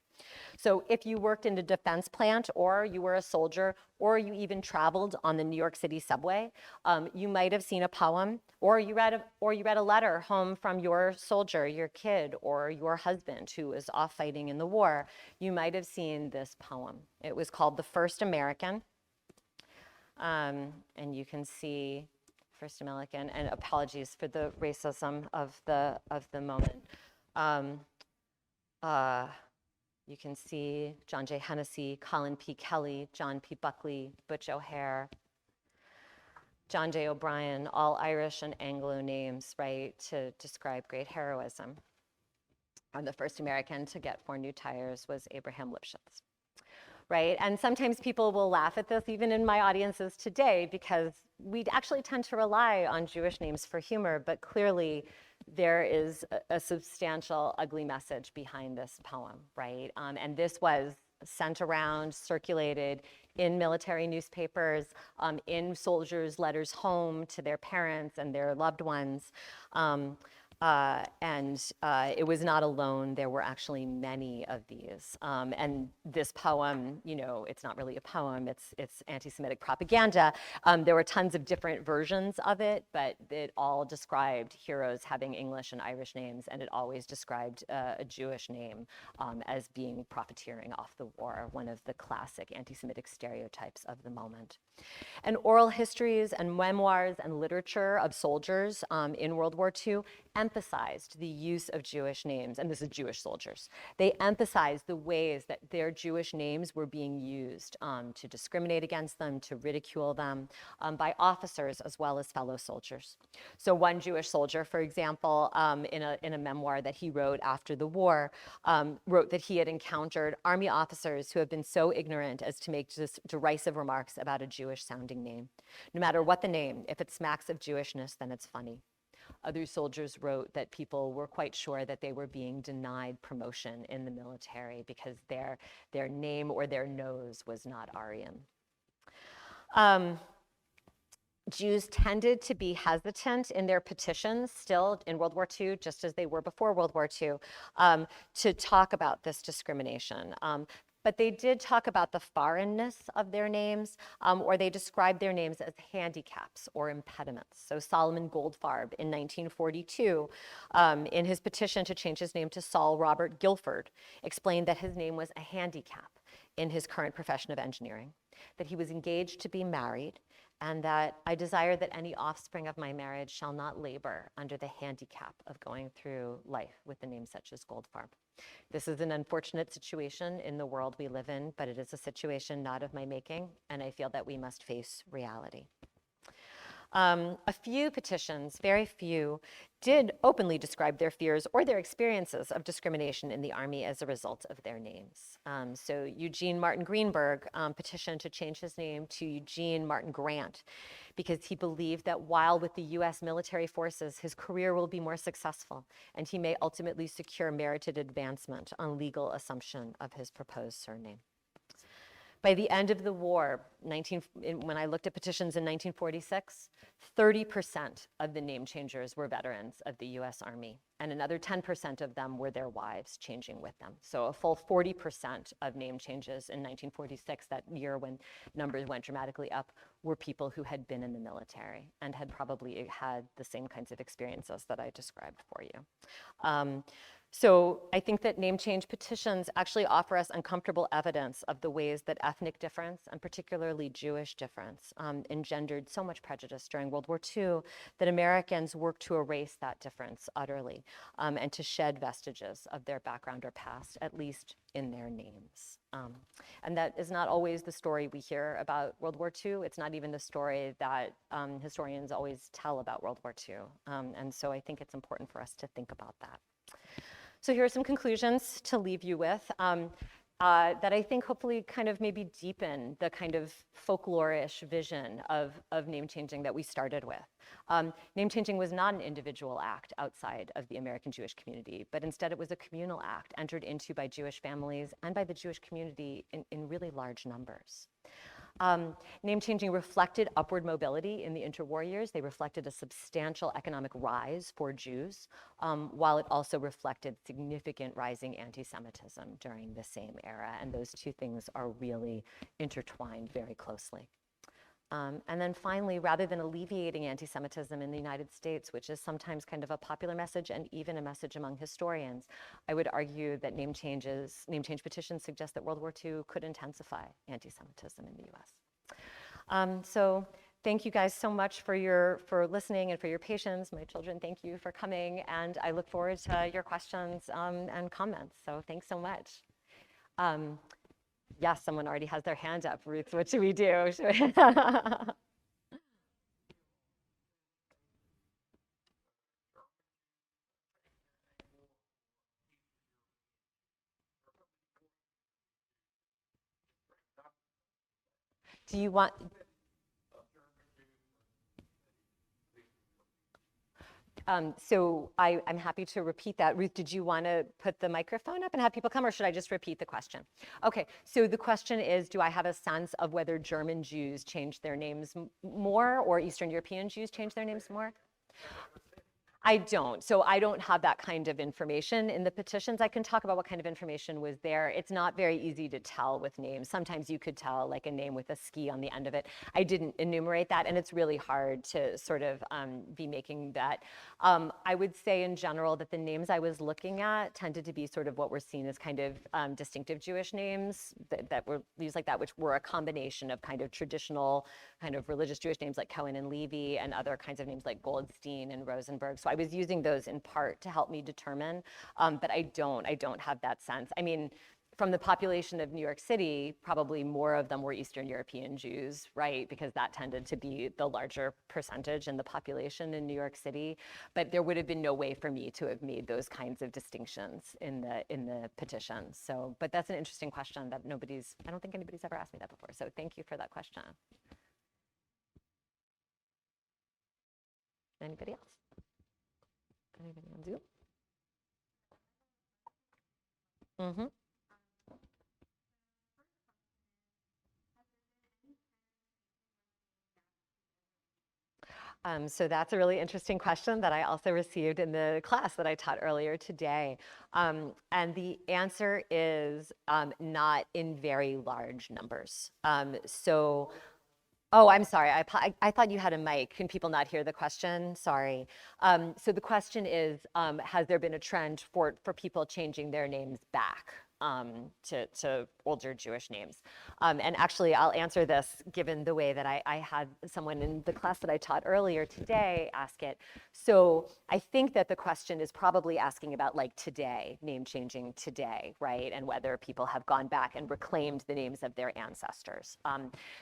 So if you worked in a defense plant, or you were a soldier, or you even traveled on the New York City subway, you might have seen a poem, or you read a letter home from your soldier, your kid, or your husband who was off fighting in the war. You might have seen this poem. It was called The First American, and you can see First American, and apologies for the racism of the moment. You can see John J. Hennessy, Colin P. Kelly, John P. Buckley, Butch O'Hare, John J. O'Brien, all Irish and Anglo names, right, to describe great heroism. And the first American to get 4 new tires was Abraham Lipschitz, right? And sometimes people will laugh at this, even in my audiences today, because we actually tend to rely on Jewish names for humor, but clearly there is a substantial, ugly message behind this poem, right? And this was sent around, circulated in military newspapers, in soldiers' letters home to their parents and their loved ones. It was not alone. There were actually many of these. And this poem, you know, it's not really a poem, it's anti-Semitic propaganda. There were tons of different versions of it, but it all described heroes having English and Irish names, and it always described a Jewish name as being profiteering off the war, one of the classic anti-Semitic stereotypes of the moment. And oral histories and memoirs and literature of soldiers in World War II emphasized the use of Jewish names, and this is Jewish soldiers. They emphasized the ways that their Jewish names were being used to discriminate against them, to ridicule them by officers as well as fellow soldiers. So one Jewish soldier, for example, in a memoir that he wrote after the war, wrote that he had encountered Army officers who have been so ignorant as to make just derisive remarks about a Jewish-sounding name. No matter what the name, if it smacks of Jewishness, then it's funny. Other soldiers wrote that people were quite sure that they were being denied promotion in the military because their name or their nose was not Aryan. Jews tended to be hesitant in their petitions still in World War II, just as they were before World War II, to talk about this discrimination. But they did talk about the foreignness of their names, or they described their names as handicaps or impediments. So Solomon Goldfarb in 1942, in his petition to change his name to Saul Robert Guilford, explained that his name was a handicap in his current profession of engineering, that he was engaged to be married, and that I desire that any offspring of my marriage shall not labor under the handicap of going through life with a name such as Goldfarb. This is an unfortunate situation in the world we live in, but it is a situation not of my making, and I feel that we must face reality. A few petitions, very few, did openly describe their fears or their experiences of discrimination in the Army as a result of their names. So Eugene Martin Greenberg petitioned to change his name to Eugene Martin Grant because he believed that while with the US military forces, his career will be more successful and he may ultimately secure merited advancement on legal assumption of his proposed surname. By the end of the war, when I looked at petitions in 1946, 30% of the name changers were veterans of the US Army, and another 10% of them were their wives changing with them. So a full 40% of name changes in 1946, that year when numbers went dramatically up, were people who had been in the military and had probably had the same kinds of experiences that I described for you. So I think that name change petitions actually offer us uncomfortable evidence of the ways that ethnic difference, and particularly Jewish difference, engendered so much prejudice during World War II that Americans worked to erase that difference utterly and to shed vestiges of their background or past, at least in their names. And that is not always the story we hear about World War II. It's not even the story that historians always tell about World War II. And so I think it's important for us to think about that. So here are some conclusions to leave you with that I think hopefully kind of maybe deepen the kind of folklore-ish vision of name changing that we started with. Name changing was not an individual act outside of the American Jewish community, but instead it was a communal act entered into by Jewish families and by the Jewish community in really large numbers. Name changing reflected upward mobility in the interwar years. They reflected a substantial economic rise for Jews, while it also reflected significant rising anti-Semitism during the same era. And those two things are really intertwined very closely. And then finally, rather than alleviating anti-Semitism in the United States, which is sometimes kind of a popular message and even a message among historians, I would argue that name change petitions suggest that World War II could intensify anti-Semitism in the US. So thank you guys so much for listening and for your patience. My children, thank you for coming, and I look forward to your questions and comments. So thanks so much. Yes, someone already has their hand up. Ruth, what should we do? Do you want? So I'm happy to repeat that. Ruth, did you want to put the microphone up and have people come, or should I just repeat the question? Okay, so the question is, do I have a sense of whether German Jews change their names more or Eastern European Jews change their names more? I don't. So I don't have that kind of information in the petitions. I can talk about what kind of information was there. It's not very easy to tell with names. Sometimes you could tell like a name with a ski on the end of it. I didn't enumerate that, and it's really hard to sort of be making that. I would say in general that the names I was looking at tended to be sort of what were seen as kind of distinctive Jewish names that were used like that, which were a combination of kind of traditional kind of religious Jewish names like Cohen and Levy and other kinds of names like Goldstein and Rosenberg. So I was using those in part to help me determine, but I don't have that sense. I mean, from the population of New York City, probably more of them were Eastern European Jews, right? Because that tended to be the larger percentage in the population in New York City. But there would have been no way for me to have made those kinds of distinctions in the petition. So, but that's an interesting question that I don't think anybody's ever asked me that before. So thank you for that question. Anybody else? Anybody on Zoom? Mm-hmm. So that's a really interesting question that I also received in the class that I taught earlier today. And the answer is not in very large numbers. Oh, I'm sorry. I thought you had a mic. Can people not hear the question? Sorry. So the question is, has there been a trend for people changing their names back to older Jewish names? And actually, I'll answer this given the way that I had someone in the class that I taught earlier today ask it. So I think that the question is probably asking about like today, name changing today, right? And whether people have gone back and reclaimed the names of their ancestors.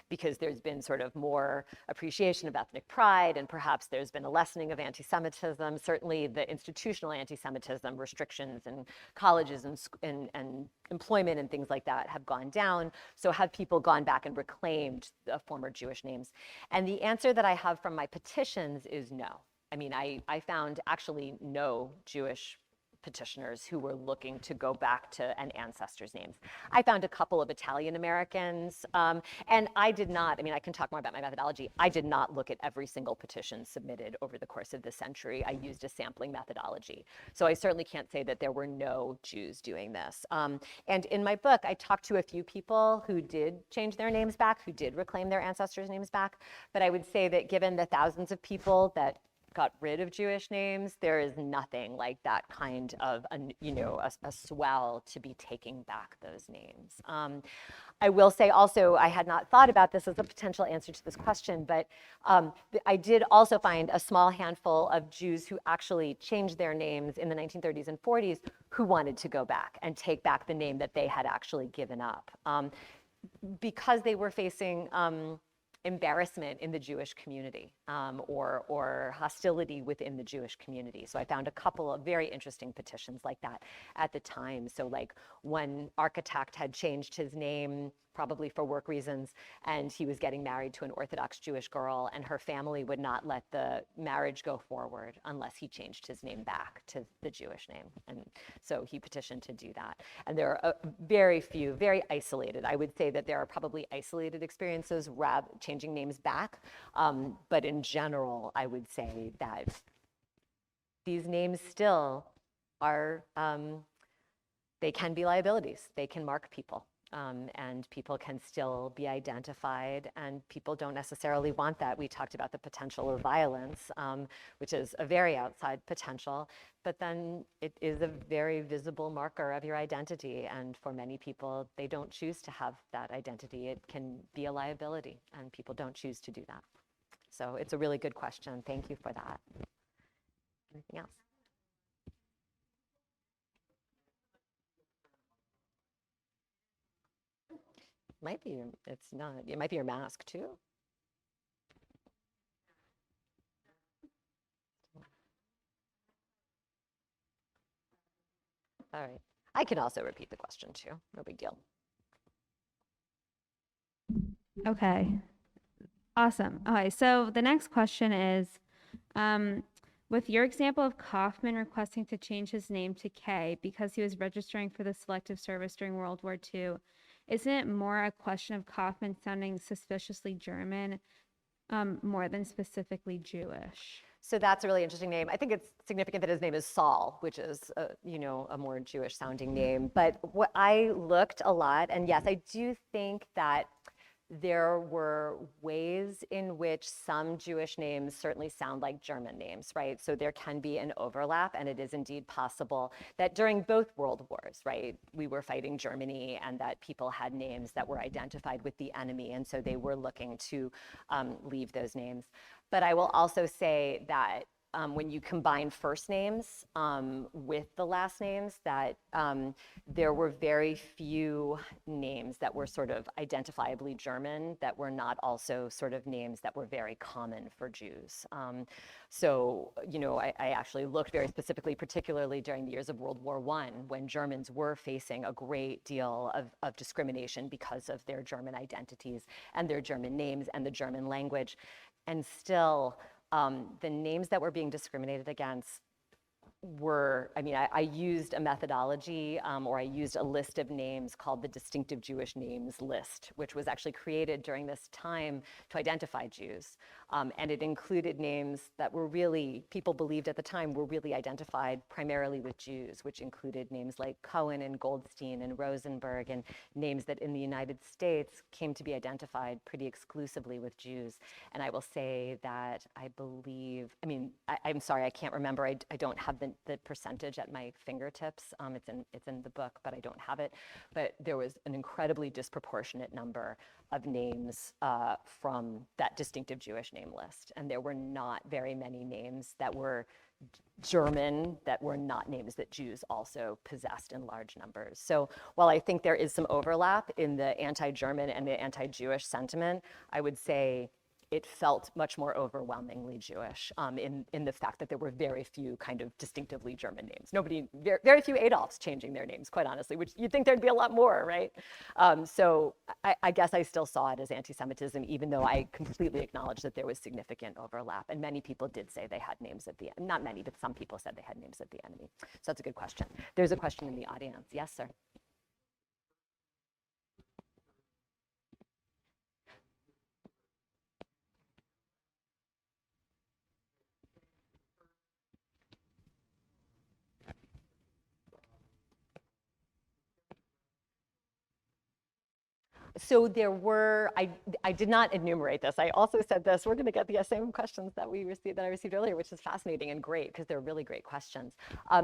Because there's been sort of more appreciation of ethnic pride, and perhaps there's been a lessening of anti-Semitism. Certainly the institutional anti-Semitism restrictions in colleges and employment and things like that have gone down. So have people gone back and reclaimed the former Jewish names? And the answer that I have from my petitions is no. I mean, I found actually no Jewish petitioners who were looking to go back to an ancestor's names. I found a couple of Italian Americans, and I did not, I mean, I can talk more about my methodology. I did not look at every single petition submitted over the course of the century. I used a sampling methodology. So I certainly can't say that there were no Jews doing this. And in my book, I talked to a few people who did change their names back, who did reclaim their ancestors' names back. But I would say that given the thousands of people that got rid of Jewish names, there is nothing like that kind of, a swell to be taking back those names. I will say also, I had not thought about this as a potential answer to this question, but I did also find a small handful of Jews who actually changed their names in the 1930s and 40s who wanted to go back and take back the name that they had actually given up. Because they were facing embarrassment in the Jewish community or hostility within the Jewish community. So I found a couple of very interesting petitions like that at the time. So like one architect had changed his name probably for work reasons, and he was getting married to an Orthodox Jewish girl, and her family would not let the marriage go forward unless he changed his name back to the Jewish name. And so he petitioned to do that. And there are very few, very isolated. I would say that there are probably isolated experiences changing names back. But in general, I would say that these names still are, they can be liabilities. They can mark people. And people can still be identified, and people don't necessarily want that. We talked about the potential of violence, which is a very outside potential, but then it is a very visible marker of your identity, and for many people, they don't choose to have that identity. It can be a liability, and people don't choose to do that. So it's a really good question. Thank you for that. Anything else? Might be, it's not, it might be your mask too. All right, I can also repeat the question too, no big deal. Okay, awesome. Okay, so the next question is, with your example of Kaufman requesting to change his name to K because he was registering for the Selective Service during World War II, isn't it more a question of Kaufman sounding suspiciously German more than specifically Jewish? So that's a really interesting name. I think it's significant that his name is Saul, which is, a more Jewish sounding name. But what I looked a lot, and yes, I do think that there were ways in which some Jewish names certainly sound like German names, right? So there can be an overlap, and it is indeed possible that during both world wars, right, we were fighting Germany, and that people had names that were identified with the enemy, and so they were looking to leave those names. But I will also say that when you combine first names with the last names, that there were very few names that were sort of identifiably German that were not also sort of names that were very common for Jews. So, I actually looked very specifically, particularly during the years of World War I, when Germans were facing a great deal of discrimination because of their German identities and their German names and the German language. And still, the names that were being discriminated against were, I used a methodology or I used a list of names called the Distinctive Jewish Names List, which was actually created during this time to identify Jews. And it included names that were really, people believed at the time, were really identified primarily with Jews, which included names like Cohen and Goldstein and Rosenberg, and names that in the United States came to be identified pretty exclusively with Jews. And I will say that I believe, I'm sorry, I can't remember, I don't have the percentage at my fingertips. It's in the book, but I don't have it. But there was an incredibly disproportionate number of names from that distinctive Jewish name list. And there were not very many names that were German that were not names that Jews also possessed in large numbers. So while I think there is some overlap in the anti-German and the anti-Jewish sentiment, I would say it felt much more overwhelmingly Jewish in the fact that there were very few kind of distinctively German names. Very few Adolfs changing their names, quite honestly, which you'd think there'd be a lot more, right? So I guess I still saw it as anti-Semitism, even though I completely acknowledged that there was significant overlap. And many people did say they had names at the end. Not many, but some people said they had names at the enemy. So that's a good question. There's a question in the audience. Yes, sir. So there were, I did not enumerate this. I also said this, we're going to get the same questions that I received earlier, which is fascinating and great because they're really great questions.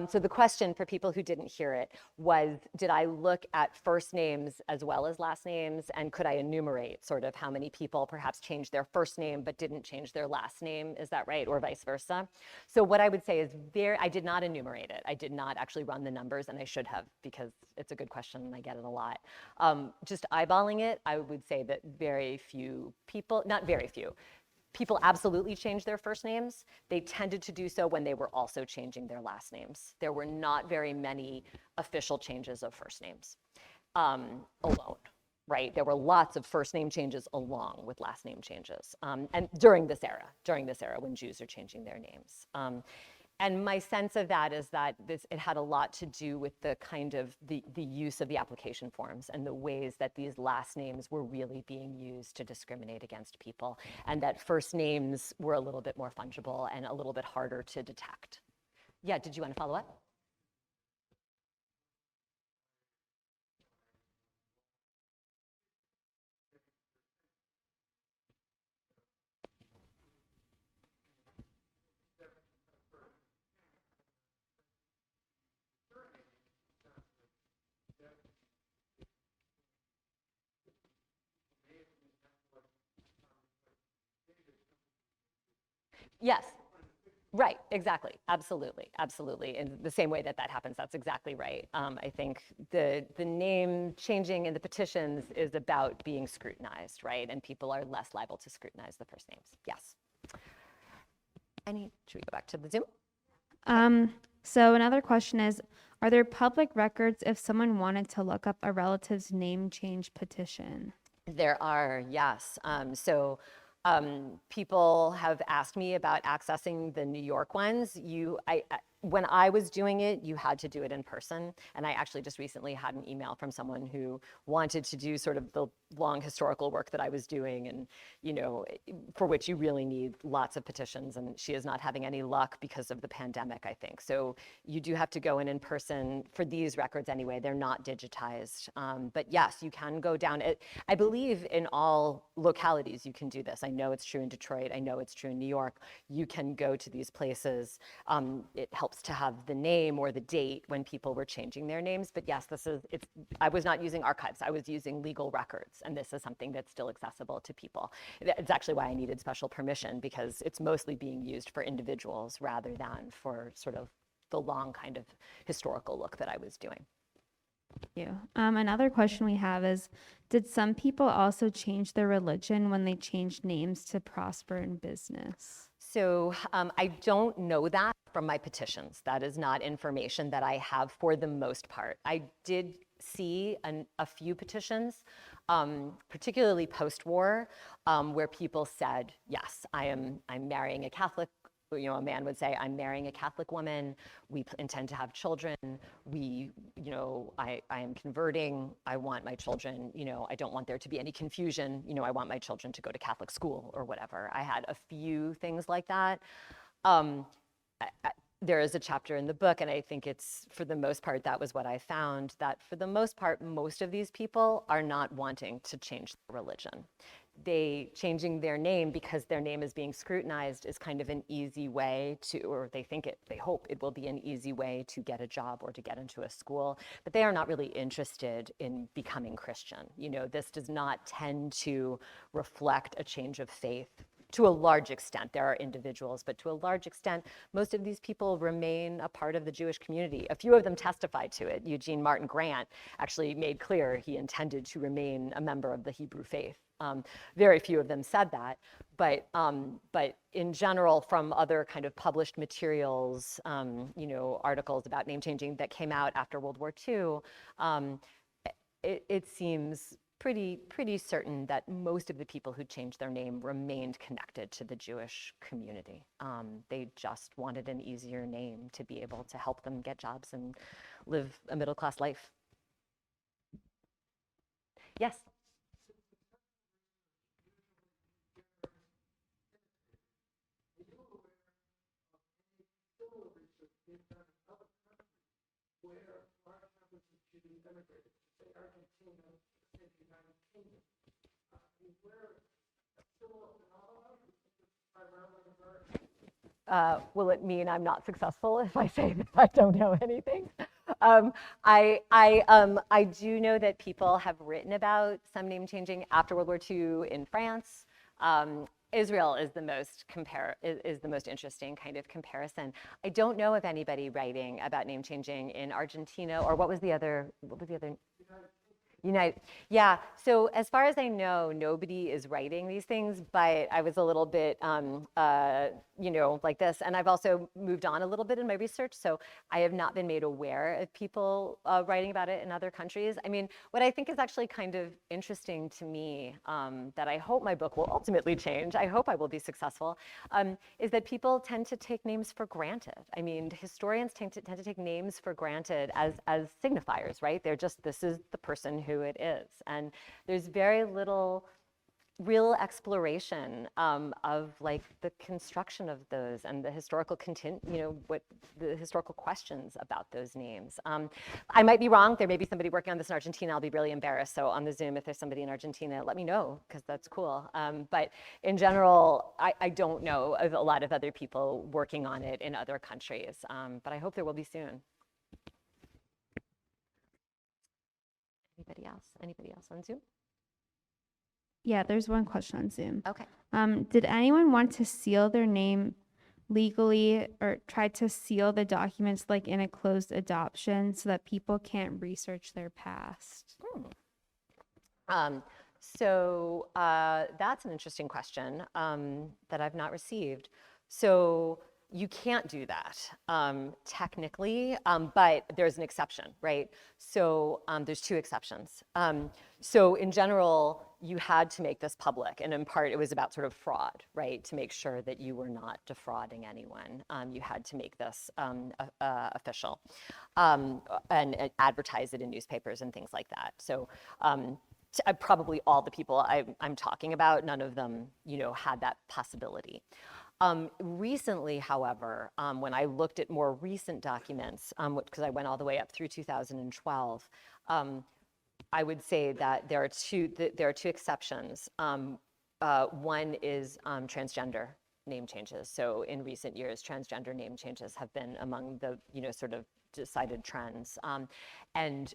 So the question for people who didn't hear it was, did I look at first names as well as last names, and could I enumerate sort of how many people perhaps changed their first name but didn't change their last name? Is that right? Or vice versa? So what I would say is I did not enumerate it. I did not actually run the numbers, and I should have, because it's a good question and I get it a lot. Just eyeballing it, I would say that very few people, not very few, people absolutely changed their first names. They tended to do so when they were also changing their last names. There were not very many official changes of first names alone, right? There were lots of first name changes along with last name changes. And during this era when Jews are changing their names. And my sense of that is that it had a lot to do with the kind of the use of the application forms and the ways that these last names were really being used to discriminate against people, and that first names were a little bit more fungible and a little bit harder to detect. Yeah, did you want to follow up? Yes, right, exactly, absolutely. In the same way that happens, that's exactly right. I think the name changing in the petitions is about being scrutinized, right? And people are less liable to scrutinize the first names, yes. Should we go back to the Zoom? So another question is, are there public records if someone wanted to look up a relative's name change petition? There are, yes. People have asked me about accessing the New York ones. when I was doing it, you had to do it in person. And I actually just recently had an email from someone who wanted to do sort of the long historical work that I was doing, and, you know, for which you really need lots of petitions, and she is not having any luck because of the pandemic, I think. So you do have to go in person for these records anyway. They're not digitized. But yes, you can go down. I believe in all localities you can do this. I know it's true in Detroit. I know it's true in New York. You can go to these places. It helps to have the name or the date when people were changing their names. But yes, I was not using archives. I was using legal records. And this is something that's still accessible to people. It's actually why I needed special permission, because it's mostly being used for individuals rather than for sort of the long kind of historical look that I was doing. Thank you. Another question we have is, did some people also change their religion when they changed names to prosper in business? So I don't know that from my petitions. That is not information that I have for the most part. I did see a few petitions, particularly post-war, where people said, yes, I'm marrying a Catholic. You know, a man would say, I'm marrying a Catholic woman. We intend to have children. I am converting. I want my children, I don't want there to be any confusion. I want my children to go to Catholic school or whatever. I had a few things like that. There is a chapter in the book, and I think it's, for the most part, that was what I found, that for the most part, most of these people are not wanting to change their religion. Changing their name because their name is being scrutinized is kind of an easy way to, or they hope it will be an easy way to get a job or to get into a school, but they are not really interested in becoming Christian. This does not tend to reflect a change of faith. To a large extent, there are individuals, but to a large extent, most of these people remain a part of the Jewish community. A few of them testified to it. Eugene Martin Grant actually made clear he intended to remain a member of the Hebrew faith. Very few of them said that, but in general, from other kind of published materials, articles about name changing that came out after World War II, it seems pretty certain that most of the people who changed their name remained connected to the Jewish community. They just wanted an easier name to be able to help them get jobs and live a middle-class life. Yes? Will it mean I'm not successful if I say that I don't know anything? I do know that people have written about some name changing after World War II in France. Israel is the most interesting kind of comparison. I don't know of anybody writing about name changing in Argentina, or what was the other? United. Yeah, so as far as I know, nobody is writing these things, but I was a little bit, like this. And I've also moved on a little bit in my research, so I have not been made aware of people writing about it in other countries. I mean, what I think is actually kind of interesting to me, that I hope my book will ultimately change, I hope I will be successful, is that people tend to take names for granted. I mean, historians tend to take names for granted as signifiers, right? They're just, this is the person who it is. And there's very little real exploration of like the construction of those and the historical what the historical questions about those names. I might be wrong. There may be somebody working on this in Argentina. I'll be really embarrassed. So on the Zoom, if there's somebody in Argentina, let me know, because that's cool. But in general, I don't know of a lot of other people working on it in other countries. But I hope there will be soon. Anybody else? Anybody else on Zoom? Yeah, there's one question on Zoom. Okay. Did anyone want to seal their name legally or try to seal the documents like in a closed adoption so that people can't research their past? So that's an interesting question that I've not received. So you can't do that technically, but there's an exception, right? So there's two exceptions. So in general, you had to make this public, and in part it was about sort of fraud, right? To make sure that you were not defrauding anyone, you had to make this official and advertise it in newspapers and things like that. So probably all the people I'm talking about, none of them, had that possibility. Recently, however, when I looked at more recent documents, because I went all the way up through 2012, I would say that there are two exceptions. One is transgender name changes. So in recent years, transgender name changes have been among the sort of decided trends, and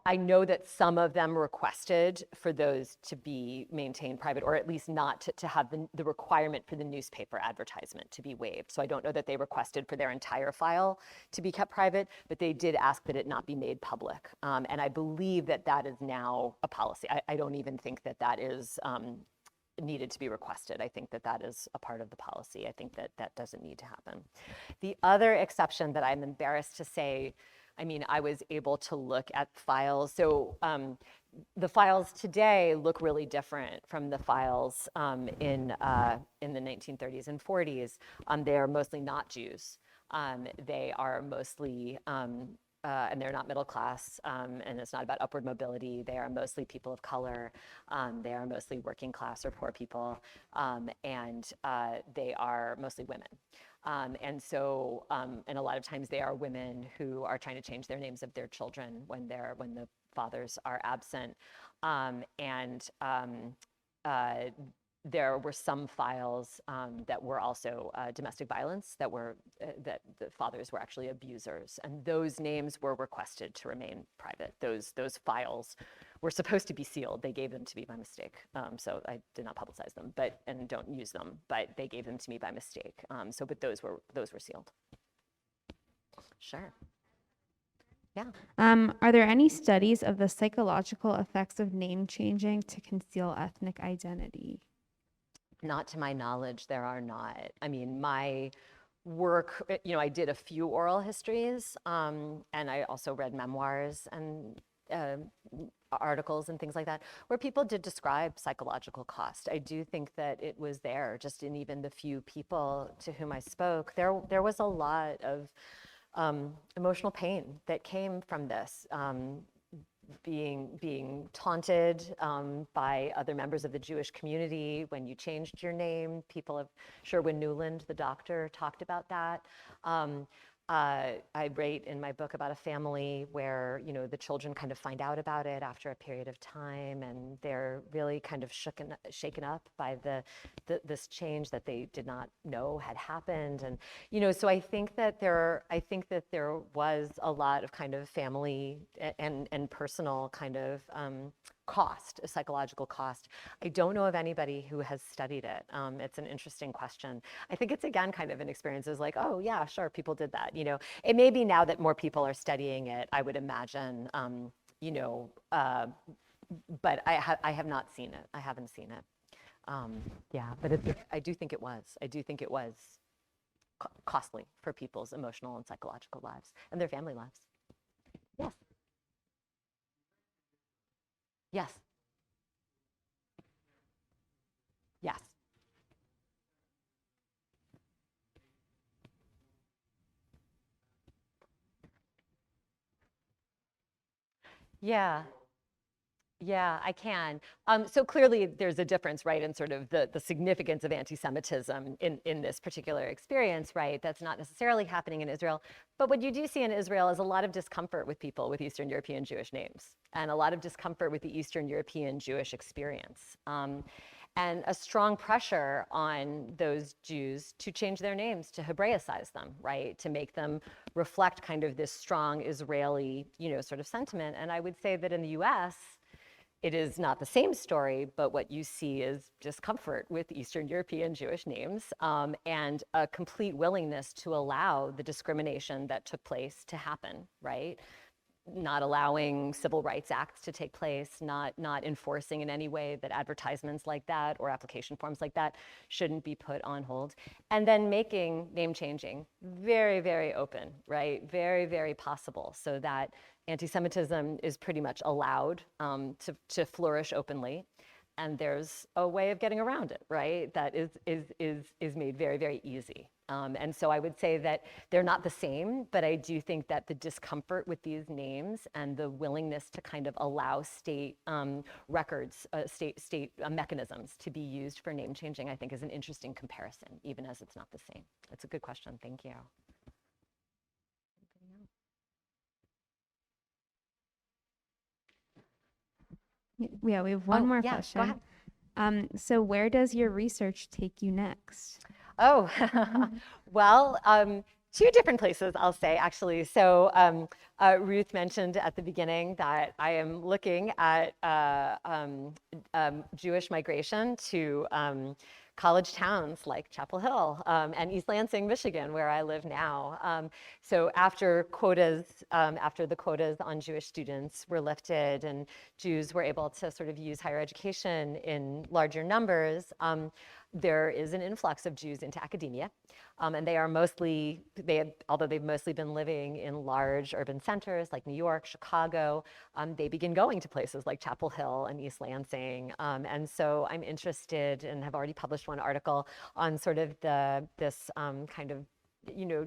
I know that some of them requested for those to be maintained private, or at least not to have the requirement for the newspaper advertisement to be waived. So I don't know that they requested for their entire file to be kept private, but they did ask that it not be made public. And I believe that that is now a policy. I don't even think that that is needed to be requested. I think that that is a part of the policy. I think that that doesn't need to happen. The other exception that I'm embarrassed to say, I mean, I was able to look at files. So the files today look really different from the files in the 1930s and 40s. They are mostly not Jews. They are mostly, and they're not middle class, and it's not about upward mobility. They are mostly people of color. They are mostly working class or poor people, and they are mostly women. And so, and a lot of times they are women who are trying to change their names of their children when the fathers are absent. There were some files that were also domestic violence, that the fathers were actually abusers, and those names were requested to remain private. Those files were supposed to be sealed. They gave them to me by mistake, so I did not publicize them, and don't use them. But they gave them to me by mistake. But those were sealed. Sure. Yeah. Are there any studies of the psychological effects of name changing to conceal ethnic identity? Not to my knowledge, there are not. I mean, my work, I did a few oral histories, and I also read memoirs and articles and things like that, where people did describe psychological cost. I do think that it was there, just in even the few people to whom I spoke. There was a lot of emotional pain that came from this. Being taunted by other members of the Jewish community when you changed your name. Sherwin Newland, the doctor, talked about that. I write in my book about a family where, the children kind of find out about it after a period of time, and they're really kind of shaken up by this change that they did not know had happened. And, so I think that there was a lot of kind of family and personal kind of cost, a psychological cost. I don't know of anybody who has studied it. It's an interesting question. I think it's, again, kind of an experience is like, oh yeah, sure, people did that. It may be now that more people are studying it, I would imagine, but I have not seen it. I haven't seen it. Yeah, but I do think it was. I do think it was costly for people's emotional and psychological lives and their family lives. Yes. Yes. Yes. Yeah. Yeah, I can. So clearly there's a difference, right, in sort of the significance of anti-Semitism in this particular experience, right? That's not necessarily happening in Israel. But what you do see in Israel is a lot of discomfort with people with Eastern European Jewish names, and a lot of discomfort with the Eastern European Jewish experience. And a strong pressure on those Jews to change their names, to Hebraicize them, right? To make them reflect kind of this strong Israeli, sort of sentiment. And I would say that in the US, it is not the same story, but what you see is discomfort with Eastern European Jewish names, and a complete willingness to allow the discrimination that took place to happen, right? Not allowing civil rights acts to take place, not enforcing in any way that advertisements like that or application forms like that shouldn't be put on hold. And then making name changing very, very open, right? Very, very possible, so that anti-Semitism is pretty much allowed to flourish openly. And there's a way of getting around it, right? That is made very, very easy. And so I would say that they're not the same, but I do think that the discomfort with these names and the willingness to kind of allow state records, state mechanisms to be used for name changing, I think is an interesting comparison, even as it's not the same. That's a good question, thank you. Yeah, we have one more yeah, question. Go ahead. So where does your research take you next? Oh, well, two different places, I'll say, actually. So Ruth mentioned at the beginning that I am looking at Jewish migration to college towns like Chapel Hill and East Lansing, Michigan, where I live now. So after the quotas on Jewish students were lifted and Jews were able to sort of use higher education in larger numbers, there is an influx of Jews into academia. And they are mostly, although they've mostly been living in large urban centers like New York, Chicago, they begin going to places like Chapel Hill and East Lansing. And so I'm interested and have already published one article on sort of this kind of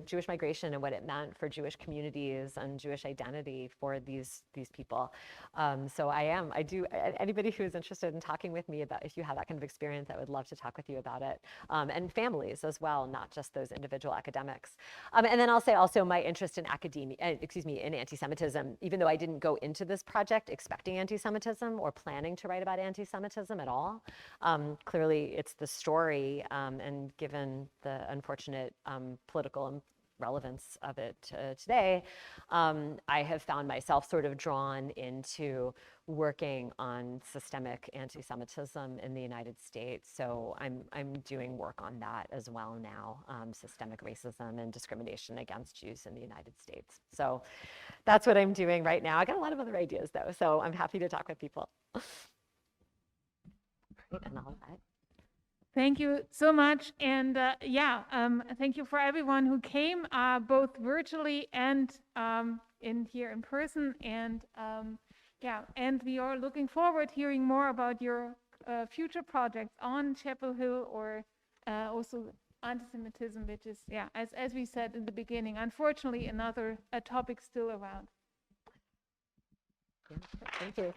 Jewish migration and what it meant for Jewish communities and Jewish identity for these people. So I do, anybody who's interested in talking with me about, if you have that kind of experience, I would love to talk with you about it. And families as well, not just those individual academics. And then I'll say also my interest in academia, in anti-Semitism, even though I didn't go into this project expecting anti-Semitism or planning to write about anti-Semitism at all. Clearly it's the story, and given the unfortunate political relevance of it today, I have found myself sort of drawn into working on systemic anti-Semitism in the United States. So I'm doing work on that as well now, systemic racism and discrimination against Jews in the United States. So that's what I'm doing right now. I got a lot of other ideas though, so I'm happy to talk with people. Great, and all that. Thank you so much. And thank you for everyone who came, both virtually and here in person. And and we are looking forward to hearing more about your future projects on Chapel Hill or also anti-Semitism, which is, as we said in the beginning, unfortunately another topic still around. Yeah, thank you.